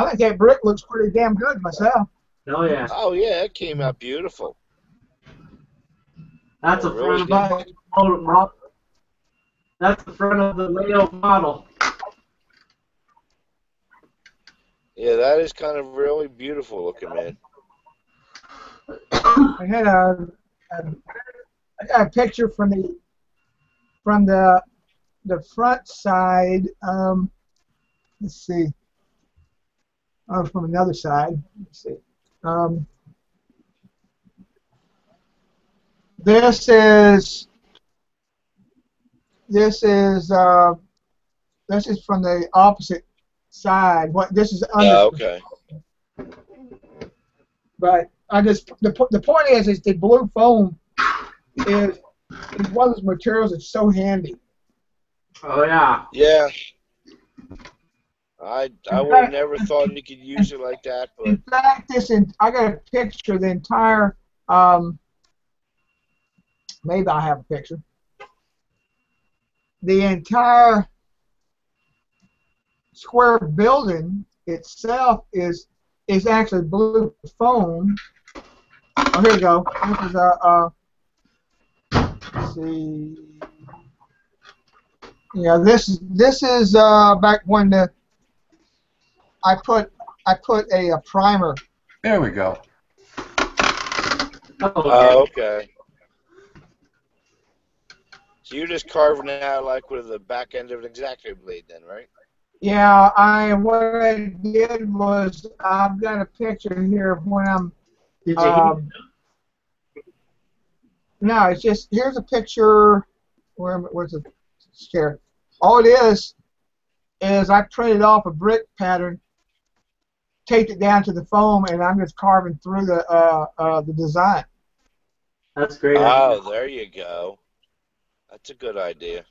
think that brick looks pretty damn good myself. Oh yeah. Oh yeah, it came out beautiful. That's a Really front of the model. That's the front of the layout model. Yeah, that is kind of really beautiful looking, man. I had I got a picture from the front side. Let's see. Oh, from another side. Let's see. This is from the opposite side. This is under. Oh, okay. But the point is the blue foam is one of those materials that's so handy. Oh yeah. Yeah. I would have never thought you could use it like that, but In fact, I got a picture. The entire maybe I have a picture. The entire square building itself is actually blue foam. Oh, here we go. This is let's see. Yeah, this is back when I put a primer. there we go. oh, okay. So you're just carving it out like with the back end of an X-Acto blade, then, right? Yeah, what I did was I've got a picture here of when I'm. Did you? No, it's just here's a picture. Where's the share? All it is I printed off a brick pattern, taped it down to the foam, and I'm just carving through the design. That's great. Oh, there you go. That's a good idea.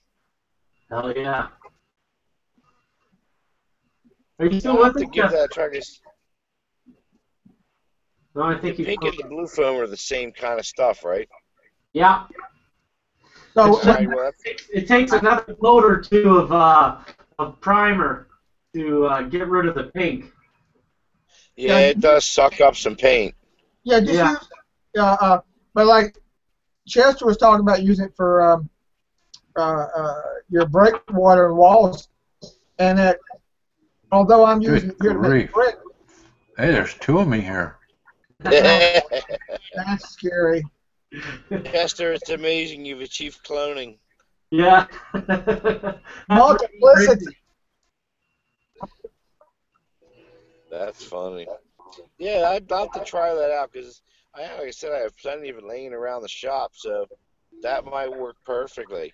Hell yeah. Are you still I'll have with to us? give that a try. 'Cause No, I the think you. pink and the blue foam are the same kind of stuff, right? Yeah. So It's Right, well, It takes another load or two of primer to get rid of the pink. yeah, it does suck up some paint. yeah, just Yeah. use but like Chester was talking about using it for your breakwater and walls, and that although I'm using it here to make grief. brick, Hey, there's two of me here. that's scary. Chester, it's amazing you've achieved cloning. Yeah. Multiplicity. That's funny. Yeah, I'd love to try that out because, like I said, I have plenty of it laying around the shop, so that might work perfectly.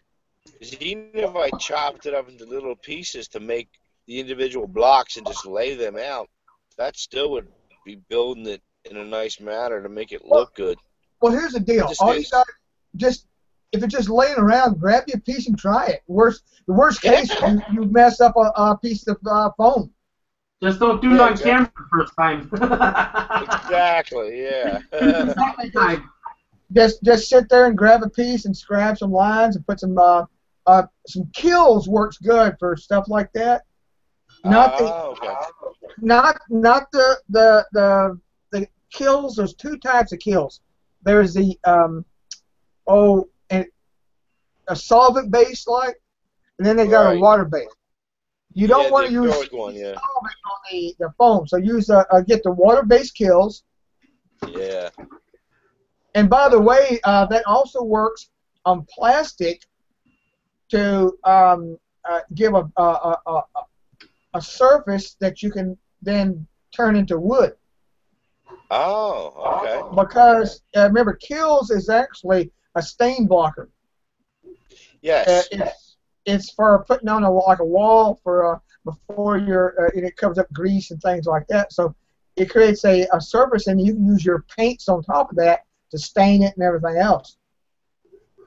'Cause even if I chopped it up into little pieces to make the individual blocks and just lay them out, that still would be building it in a nice manner to make it Well, look good. well, here's the deal. Just All you needs, got, just if it's just laying around, grab you a piece and try it. The worst case, you mess up a piece of foam. Just don't do it Yeah, on exactly. camera the first time. Exactly, yeah. Second time. Just sit there and grab a piece and scrap some lines and put some kills works good for stuff like that. Not the Okay. not the kills. There's two types of kills. There's the and a solvent based like, and then they got a Right. water based. You don't Yeah, want the to use acrylic one, yeah. solvent on the foam, so use get the water based kills. Yeah. And by the way, that also works on plastic to give a surface that you can then turn into wood. Oh, okay. Because remember, kills is actually a stain blocker. Yes. It's for putting on like a wall for before and it covers up grease and things like that. So it creates a surface, and you can use your paints on top of that to stain it and everything else.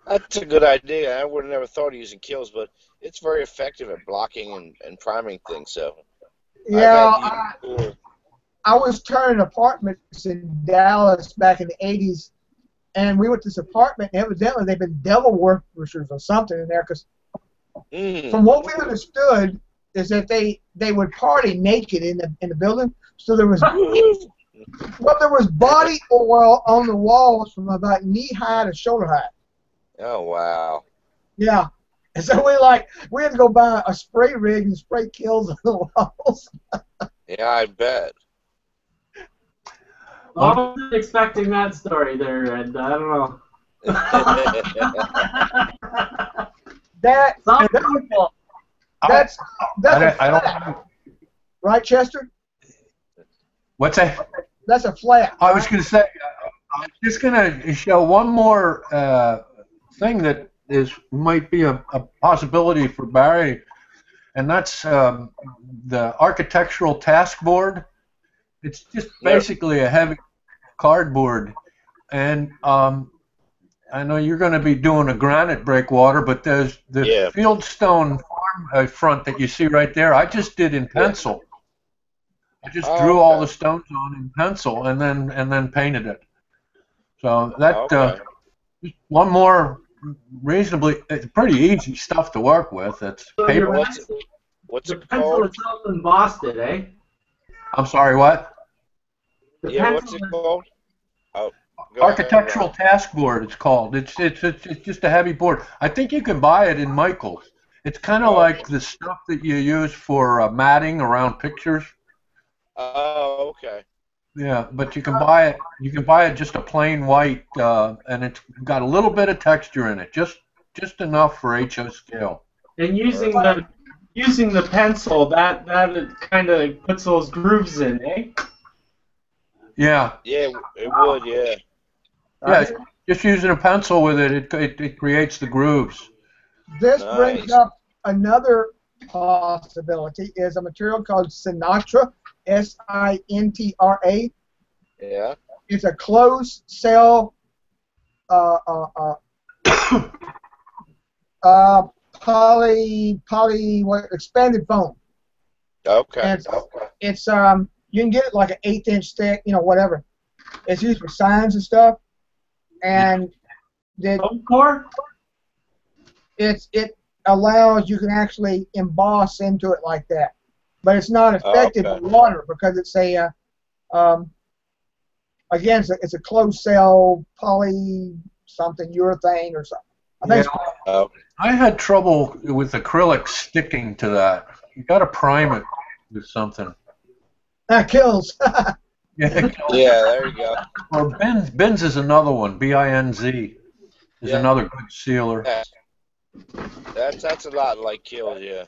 That's a good idea. I would have never thought of using kills, but it's very effective at blocking and priming things. So Yeah, cool. I was turning apartments in Dallas back in the 80s, and we went to this apartment, and evidently they've been devil worshippers or something in there, because from what we understood is that they would party naked in the building. So there was body oil on the walls from about knee high to shoulder high. Oh wow. Yeah. And so we had to go buy a spray rig and spray kills on the walls. Yeah, I bet. I wasn't expecting that story there, and I don't know. That's I don't. right, Chester? What's that? That's a flat. I was going to say, I'm just going to show one more thing that might be a possibility for Barry, and that's the architectural task board. It's just basically a heavy cardboard, and I know you're going to be doing a granite breakwater, but there's the fieldstone farm front that you see right there. I just did in pencil. I just drew all the stones on in pencil and then painted it. So that just one more reasonably, it's pretty easy stuff to work with. It's So paper. What's the it pencil called? itself embossed it, eh? I'm sorry, what? What's it called? Oh, Architectural task board. It's called. It's just a heavy board. I think you can buy it in Michael's. It's kind of like the stuff that you use for matting around pictures. Oh, okay. Yeah, but you can buy it. You can buy it just a plain white, and it's got a little bit of texture in it, just enough for HO scale. And using the pencil, that kind of puts those grooves in, eh? Yeah. Yeah, it would. Yeah. Yeah, just using a pencil with it creates the grooves. This brings up another possibility, is a material called Sinatra, S-I-N-T-R-A. Yeah. It's a closed cell expanded foam. Okay. And it's you can get it like an 1/8-inch thick, whatever. It's used for signs and stuff. And it allows, you can actually emboss into it like that. But it's not effective in water because it's a again, it's a closed cell poly something urethane or something. I think I had trouble with acrylic sticking to that. You got to prime it with something. That kills. Yeah, there you go. Or Binz is another one. B-I-N-Z is another good sealer. Yeah. That's a lot like kills, yeah.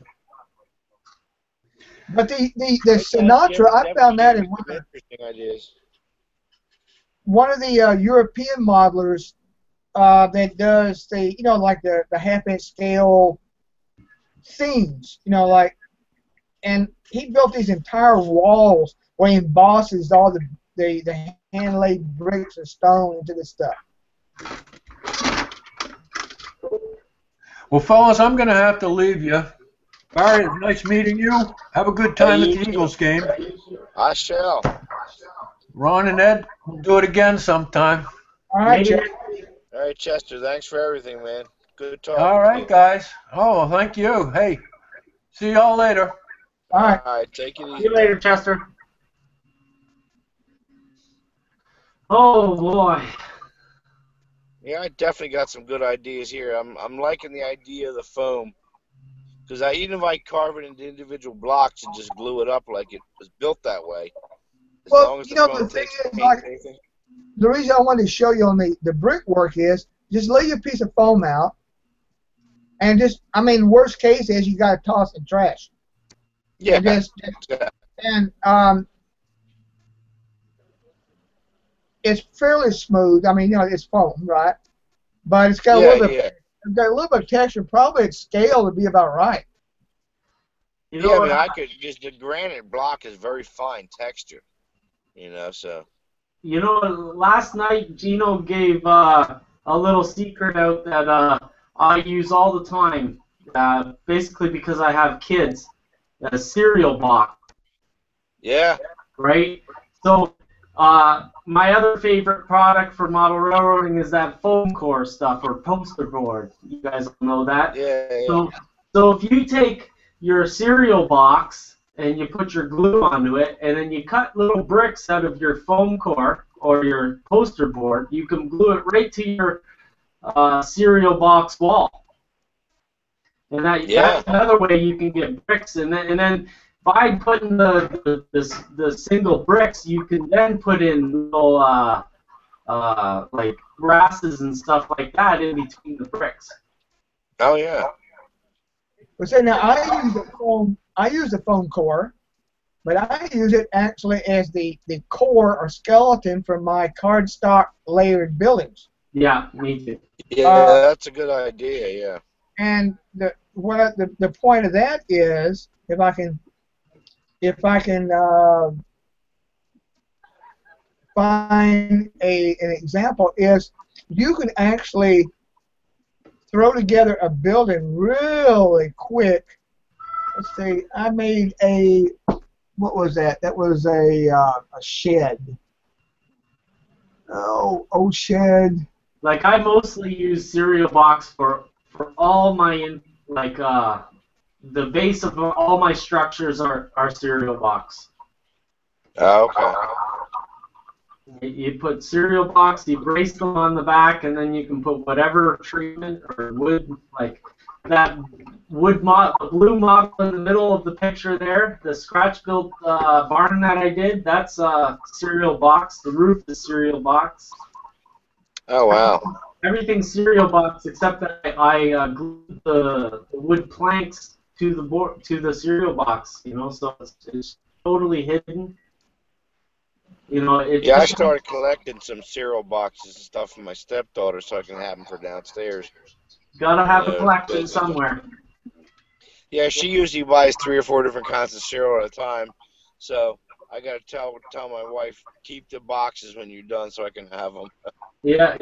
But the Sinatra, I found that in interesting ideas. one of the European modelers that does the, like the half-inch scale scenes, and he built these entire walls where he embosses all the hand-laid bricks and stone into this stuff. Well, fellas, I'm going to have to leave you. Barry, it's nice meeting you. Have a good time at the Eagles game. I shall. Ron and Ed, we'll do it again sometime. All right, Jeff. All right, Chester, thanks for everything, man. Good talking All to right, you. guys. Oh, well, thank you. Hey, see y'all later. All right. All right, take it easy. See you later, Chester. Oh boy. Yeah, I definitely got some good ideas here. I'm liking the idea of the foam, because even if I carve it into individual blocks and just glue it up like it was built that way, as long as the foam the thing takes is, paint and anything. the reason I wanted to show you on the brickwork is just lay your piece of foam out, and worst case is you got to toss it in trash. Yeah. And it's fairly smooth. It's foam, right? But it's got a little bit. It's got a little bit of texture. Probably its scale would be about right. You know what? I could just the granite block is very fine texture, so. You know, last night Gino gave a little secret out that I use all the time, basically because I have kids, a cereal box. Yeah. Right? So, my other favorite product for model railroading is that foam core stuff, or poster board. You guys all know that? Yeah. So if you take your cereal box and you put your glue onto it, and then you cut little bricks out of your foam core or your poster board, you can glue it right to your cereal box wall. And that's another way you can get bricks. And then by putting the single bricks, you can then put in little like grasses and stuff like that in between the bricks. Oh yeah. But say now I use the foam core, but I use it actually as the core or skeleton for my cardstock layered buildings. Yeah, me too. Yeah, that's a good idea. Yeah. And the point of that is, if I can find an example, is you can actually throw together a building really quick. Let's see, I made what was that? That was a shed. Oh, old shed. Like I mostly use cereal box for all my the base of all my structures are cereal box. Oh, okay. You put cereal box, you brace them on the back, and then you can put whatever treatment or wood, like that wood the blue model in the middle of the picture there, the scratch built barn that I did, that's cereal box. The roof is cereal box. Oh wow. Everything's cereal box except that I glued the wood planks to the cereal box. So it's totally hidden. I started collecting some cereal boxes and stuff for my stepdaughter so I can have them for downstairs. Gotta have a collection somewhere. Yeah, she usually buys 3 or 4 different kinds of cereal at a time. So I gotta tell my wife, keep the boxes when you're done so I can have them. Yeah.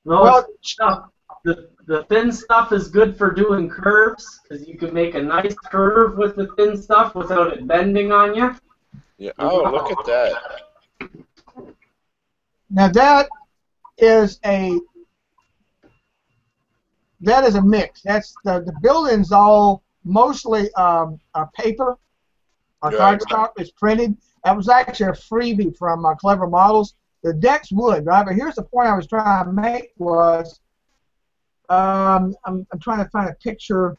No, the thin stuff is good for doing curves because you can make a nice curve with the thin stuff without it bending on you. Yeah. Oh, look at that. Now that is a mix. That's the building's all mostly paper or cardstock. It's printed. That was actually a freebie from Clever Models. The deck's wood, right? But here's the point I was trying to make was I'm trying to find a picture.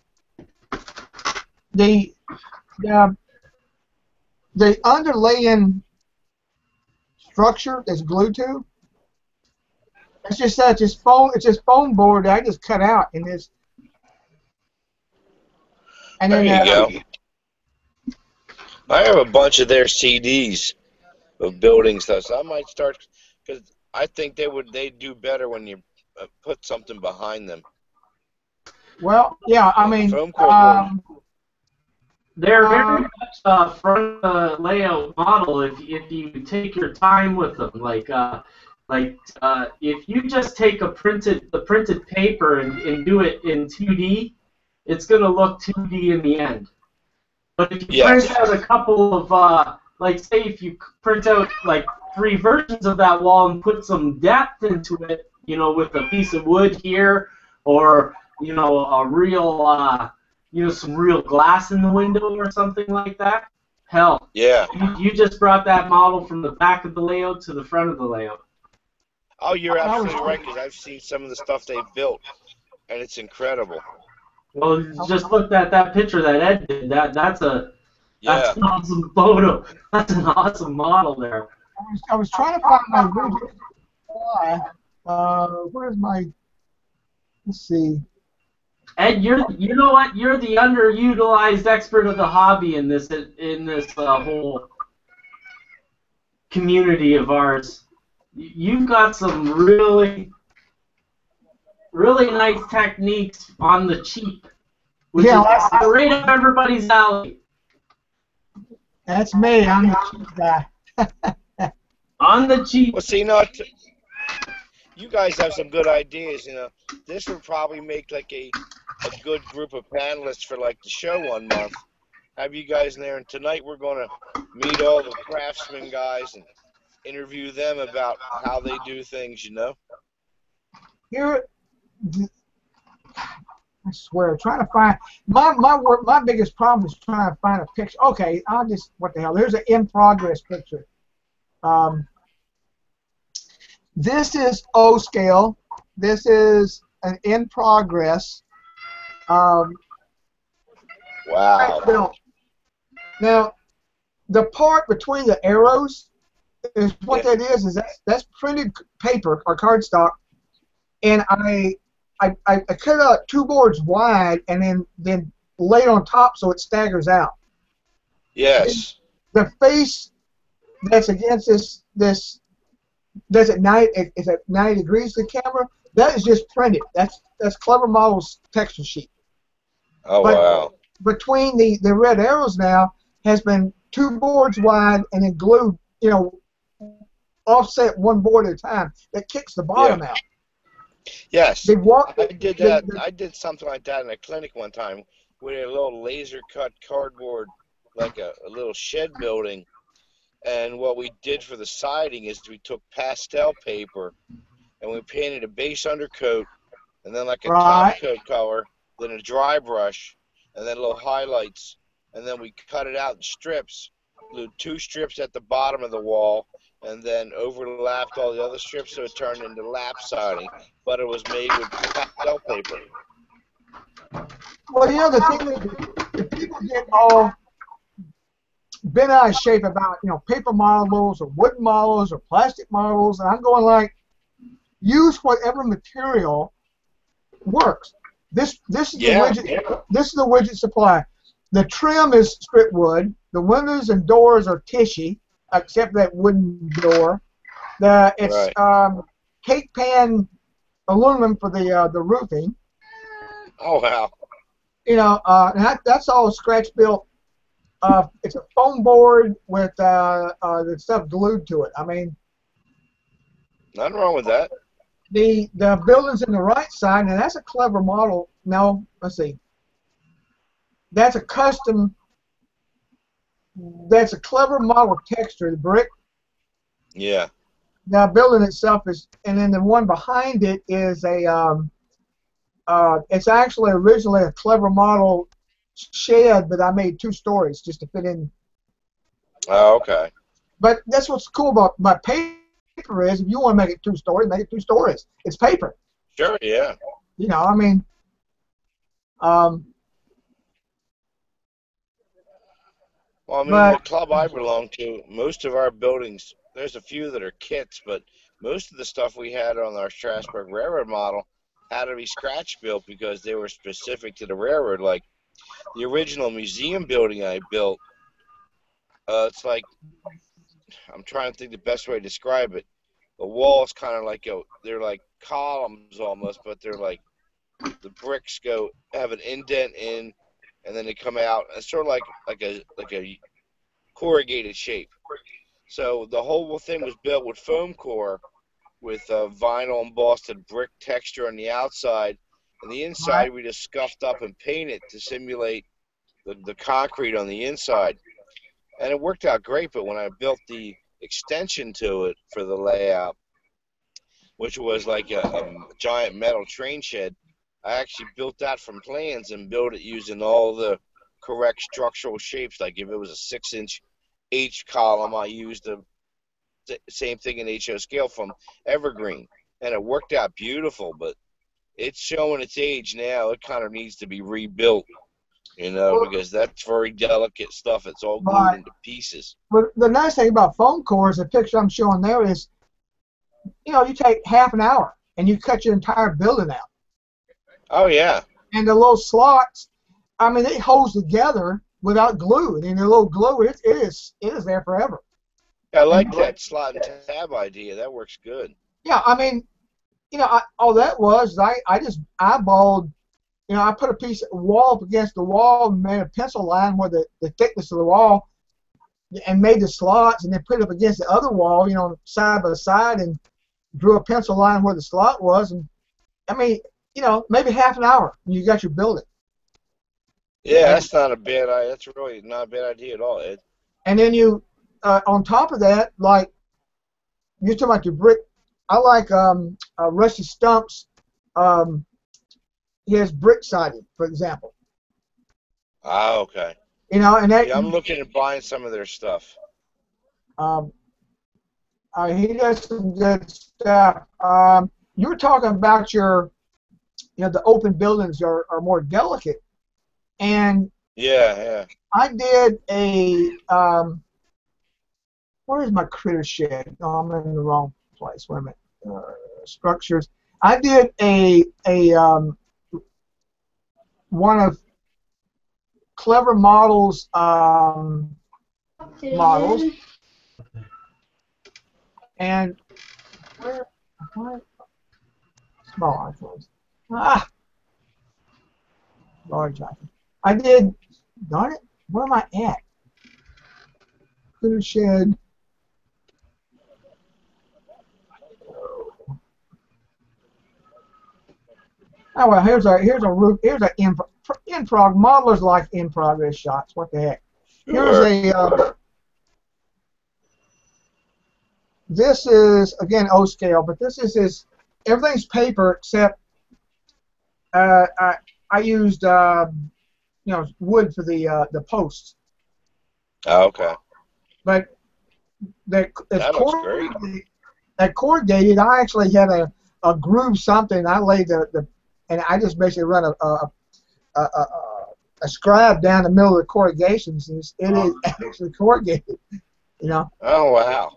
The underlaying structure that's glued to. It's just foam board that I just cut out in this. And there then, you go. I have a bunch of their CDs of building stuff, so I might start, because I think they'd do better when you put something behind them. Well, yeah, I mean, Foam core board. They're very much a front layout model if you take your time with them. If you just take the printed paper and do it in 2D, it's going to look 2D in the end. But if you Yes. print out a couple of, say if you print out like 3 versions of that wall and put some depth into it, with a piece of wood here, or, a real, some real glass in the window or something like that, hell, Yeah. you just brought that model from the back of the layout to the front of the layout. Oh, you're absolutely right, because I've seen some of the stuff they've built, and it's incredible. Well, just look at that picture that Ed did. That's an awesome photo. That's an awesome model there. I was trying to find my widget supply. Where's my? Let's see. Ed, you know what? You're the underutilized expert of the hobby in this whole community of ours. You've got some really, really nice techniques on the cheap, which is right up everybody's alley. That's me. I'm the cheap guy. On the cheap. Well, see, you guys have some good ideas. This would probably make like a good group of panelists for like the show one month. Have you guys in there, and tonight we're going to meet all the craftsman guys and interview them about how they do things. Here, I swear, trying to find my biggest problem is trying to find a picture. Okay, what the hell? There's an in progress picture. This is O scale. This is an in progress. Wow. Now, the part between the arrows is what that is. That's printed paper or cardstock, and I cut out 2 boards wide and then laid on top so it staggers out. Yes. The face that's against this that's at 90 is at 90 degrees to the camera. That is just printed. That's Clever Models texture sheet. Oh, but wow. Between the red arrows now has been 2 boards wide and then glued, offset 1 board at a time. That kicks the bottom out. Yes. I did that. I did something like that in a clinic one time with a little laser cut cardboard, like a little shed building. And what we did for the siding is we took pastel paper and we painted a base undercoat and then like a top coat color, then a dry brush, and then little highlights. And then we cut it out in strips, glued 2 strips at the bottom of the wall, and then overlapped all the other strips so it turned into lap siding, but it was made with pastel paper. Well, the thing is, if people get all bent out of shape about, paper models or wooden models or plastic models, and I'm going like, use whatever material works. This is the widget. Yeah. This is the widget supply. The trim is strip wood. The windows and doors are tissue, except that wooden door. It's cake pan aluminum for the roofing. Oh wow! That's all scratch built. It's a foam board with the stuff glued to it. I mean, nothing wrong with that. The building's in the right side, and that's a Clever Model. No, let's see. That's a custom. That's a Clever Model texture, the brick. Yeah. The building itself is, and then the one behind it is it's actually originally a Clever Model shed, but I made 2 stories just to fit in. Oh, okay. But that's what's cool about my paper is if you want to make it 2 stories, make it 2 stories. It's paper. Sure, yeah. I mean, well, the club I belong to, most of our buildings, there's a few that are kits, but most of the stuff we had on our Strasburg Railroad model had to be scratch built because they were specific to the railroad. Like the original museum building I built, it's like, I'm trying to think the best way to describe it. the walls kind of like they're like columns almost, but they're like the bricks have an indent in, and then they come out. It's sort of like a corrugated shape. So the whole thing was built with foam core, with vinyl embossed brick texture on the outside, and the Right. inside we just scuffed up and painted to simulate the concrete on the inside. And it worked out great, but when I built the extension to it for the layout, which was like a giant metal train shed, I actually built that from plans and built it using all the correct structural shapes. Like if it was a 6-inch H column, I used the same thing in HO scale from Evergreen, and it worked out beautiful. But it's showing its age now. It kind of needs to be rebuilt, because that's very delicate stuff. It's all glued Right. into pieces. But the nice thing about foam core is the picture I'm showing there is, you take half an hour and you cut your entire building out. Oh yeah. And the little slots, I mean, it holds together without glue. And the little glue, it is there forever. I like that slot and tab idea. That works good. Yeah, I mean, all that was, I just eyeballed, I put a piece of wall up against the wall and made a pencil line where the thickness of the wall, and made the slots, and then put it up against the other wall, side by side, and drew a pencil line where the slot was. And I mean, maybe half an hour, and you got your building. Yeah, that's not a bad idea. That's really not a bad idea at all, Ed. And then you, on top of that, like, you're talking about your brick. I like Rusty Stump's, his brick siding, for example. Ah, okay. And that, Yeah, I'm looking at buying some of their stuff. he does some good stuff. You were talking about the open buildings are more delicate, and Yeah. I did a, where is my critter shed? No, I'm in the wrong place. Wait a minute. Structures. I did a one of Clever Models models, and where small icons. Large icon. I did. Darn it. Where am I at? Critter shed. Oh well, here's a roof. Here's a in prog. Modelers like in progress shots. What the heck? Here's a. This is again O scale, but this is his. Everything's paper except I used wood for the posts. Oh, okay. But that looks great. That corrugated. I actually had a groove something. I laid and I just basically run a scribe down the middle of the corrugations, and it is actually corrugated. Oh wow.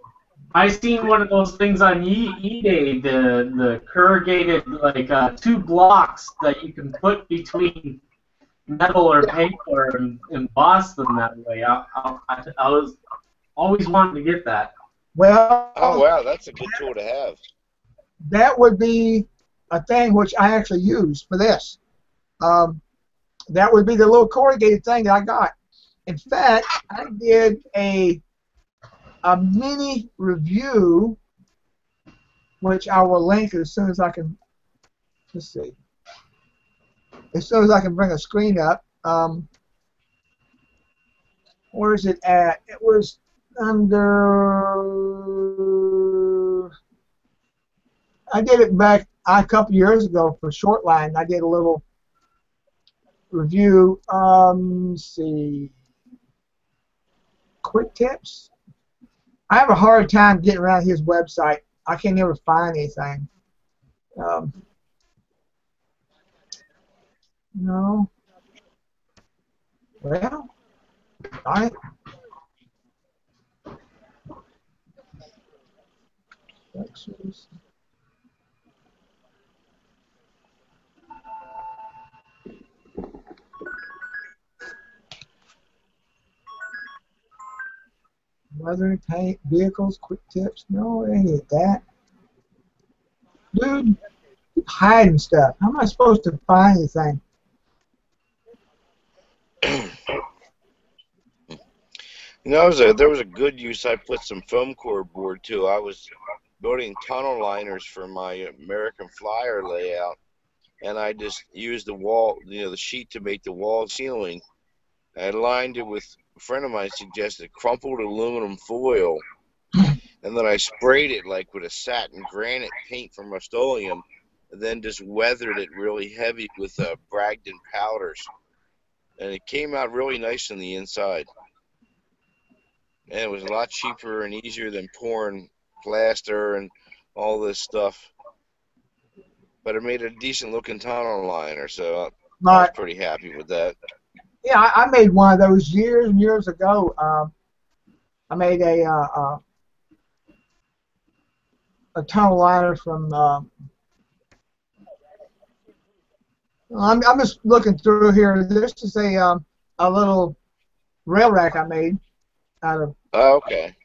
I seen one of those things on eBay, the corrugated like 2 blocks that you can put between metal or paper and emboss them that way. I was always wanting to get that. Well. Oh wow, that's a good tool to have. That would be a thing which I actually use for this. That would be the little corrugated thing that I got. In fact, I did a mini review, which I will link as soon as I can. Let's see. As soon as I can bring a screen up. Where is it at? It was under. I did it back a couple years ago for Shortline. I did a little review. Let's see. Quick tips. I have a hard time getting around his website. I can never find anything. No. Well, all right. Weathering, paint, vehicles, quick tips. No, it ain't that. Dude, hiding stuff. How am I supposed to find anything? You know, there was a good use. I put some foam core board too. I was building tunnel liners for my American Flyer layout, and I just used the wall, the sheet to make the wall ceiling. I lined it with, a friend of mine suggested, crumpled aluminum foil, and then I sprayed it like with a satin granite paint from Rust-Oleum, and then just weathered it really heavy with Bragdon powders, and it came out really nice on the inside. And it was a lot cheaper and easier than pouring plaster and all this stuff. But it made a decent looking tunnel liner, so I was pretty happy with that. Yeah, I made one of those years and years ago. I made a tunnel liner from. I'm just looking through here. This is a little rail rack I made out of. Oh, okay.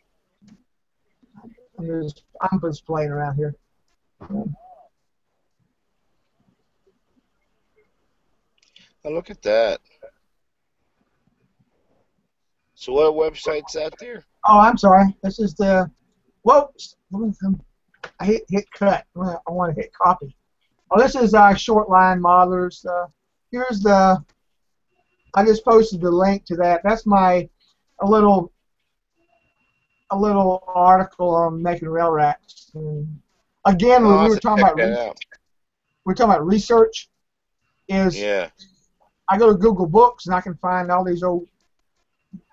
I'm just playing around here. Oh, look at that. So what website's that there? Oh, I'm sorry. This is the. Whoa! I hit cut. I want to hit copy. Oh, this is short line modelers. Here's the. I just posted the link to that. That's a little article on making rail racks. And again, we were talking about research. Yeah. I go to Google Books and I can find all these old.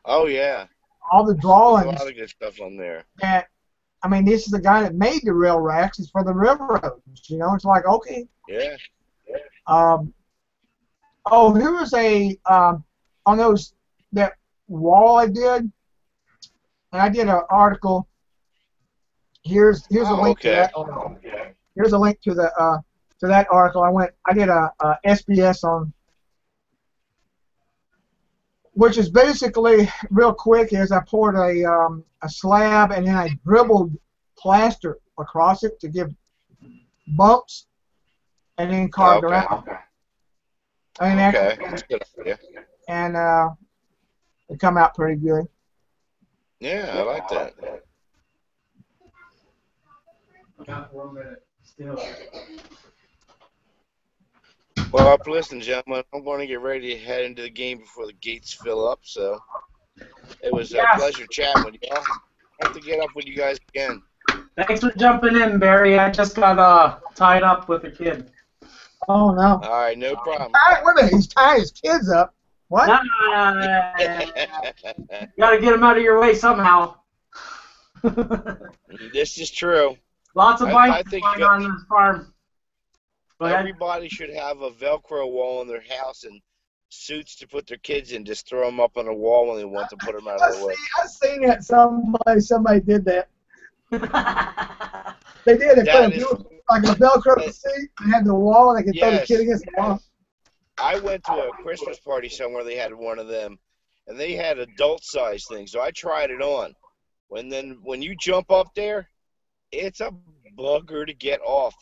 Oh yeah. All the drawings. There's a lot of good stuff on there. And I mean, this is the guy that made the rail racks. It's for the railroads. It's like okay. Yeah. Oh, here was on that wall I did, and I did an article. Here's a link to that. Here's a link to that article. I did a SBS on, which is basically real quick. Is I poured a slab and then I dribbled plaster across it to give bumps, and then carved around. I mean, that's good. Yeah. And it come out pretty good. Yeah, I like that. Got 1 minute still. Well, listen, gentlemen, I'm going to get ready to head into the game before the gates fill up. So it was a pleasure chatting with y'all. I have to get up with you guys again. Thanks for jumping in, Barry. I just got tied up with a kid. Oh no! All right, no problem. Wait a minute, he's tying his kids up. What? No. You gotta get them out of your way somehow. This is true. Lots of bikes going on this farm. Everybody should have a Velcro wall in their house and suits to put their kids in. Just throw them up on a wall when they want to put them out of the way. I've seen that. Somebody did that. They did. They put like a Velcro seat and had the wall, and they could throw the kid against the wall. I went to a Christmas party somewhere. They had one of them, and they had adult-size things. So I tried it on. When you jump up there, it's a bugger to get off.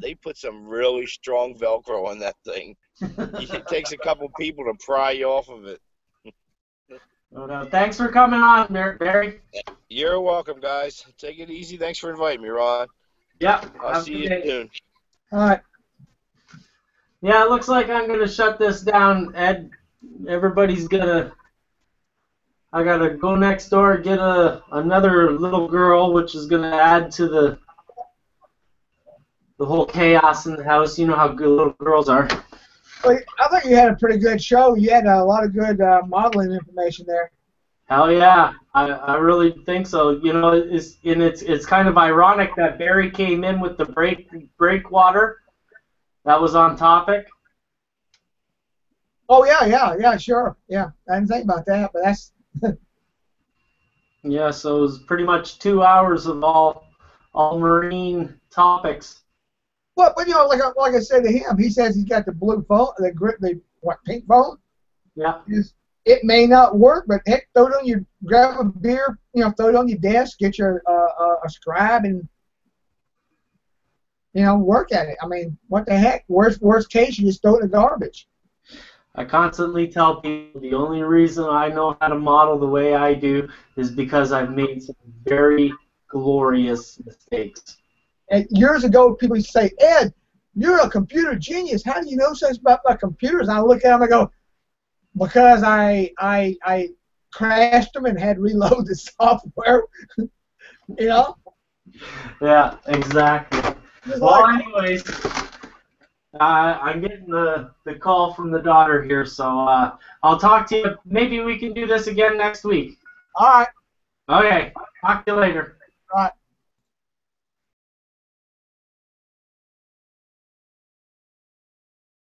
They put some really strong Velcro on that thing. It takes a couple people to pry you off of it. No. Thanks for coming on, Barry. You're welcome, guys. Take it easy. Thanks for inviting me, Ron. Yeah. I'll see you soon. All right. Yeah, it looks like I'm gonna shut this down, Ed. I gotta go next door and get another little girl, which is gonna add to the whole chaos in the house. You know how good little girls are. Well, I think you had a pretty good show. You had a lot of good modeling information there. Hell yeah, I really think so. You know, it's kind of ironic that Barry came in with the breakwater. That was on topic. Oh yeah, sure, yeah. I didn't think about that, but that's. Yeah, so it was pretty much 2 hours of all marine topics. Well, but like I said to him, he says he's got the blue phone, the pink phone. Yeah. It may not work, but heck, throw it on grab a beer, throw it on your desk, get your a scribe, and work at it. I mean, what the heck? Worst case, you just throw it in the garbage. I constantly tell people the only reason I know how to model the way I do is because I've made some very glorious mistakes. And years ago, people used to say, Ed, you're a computer genius. How do you know so much about computers? And I look at them and go, because I crashed them and had to reload the software. Yeah, exactly. Well, anyways, I'm getting the call from the daughter here, so I'll talk to you. Maybe we can do this again next week. All right. Okay, talk to you later. All right.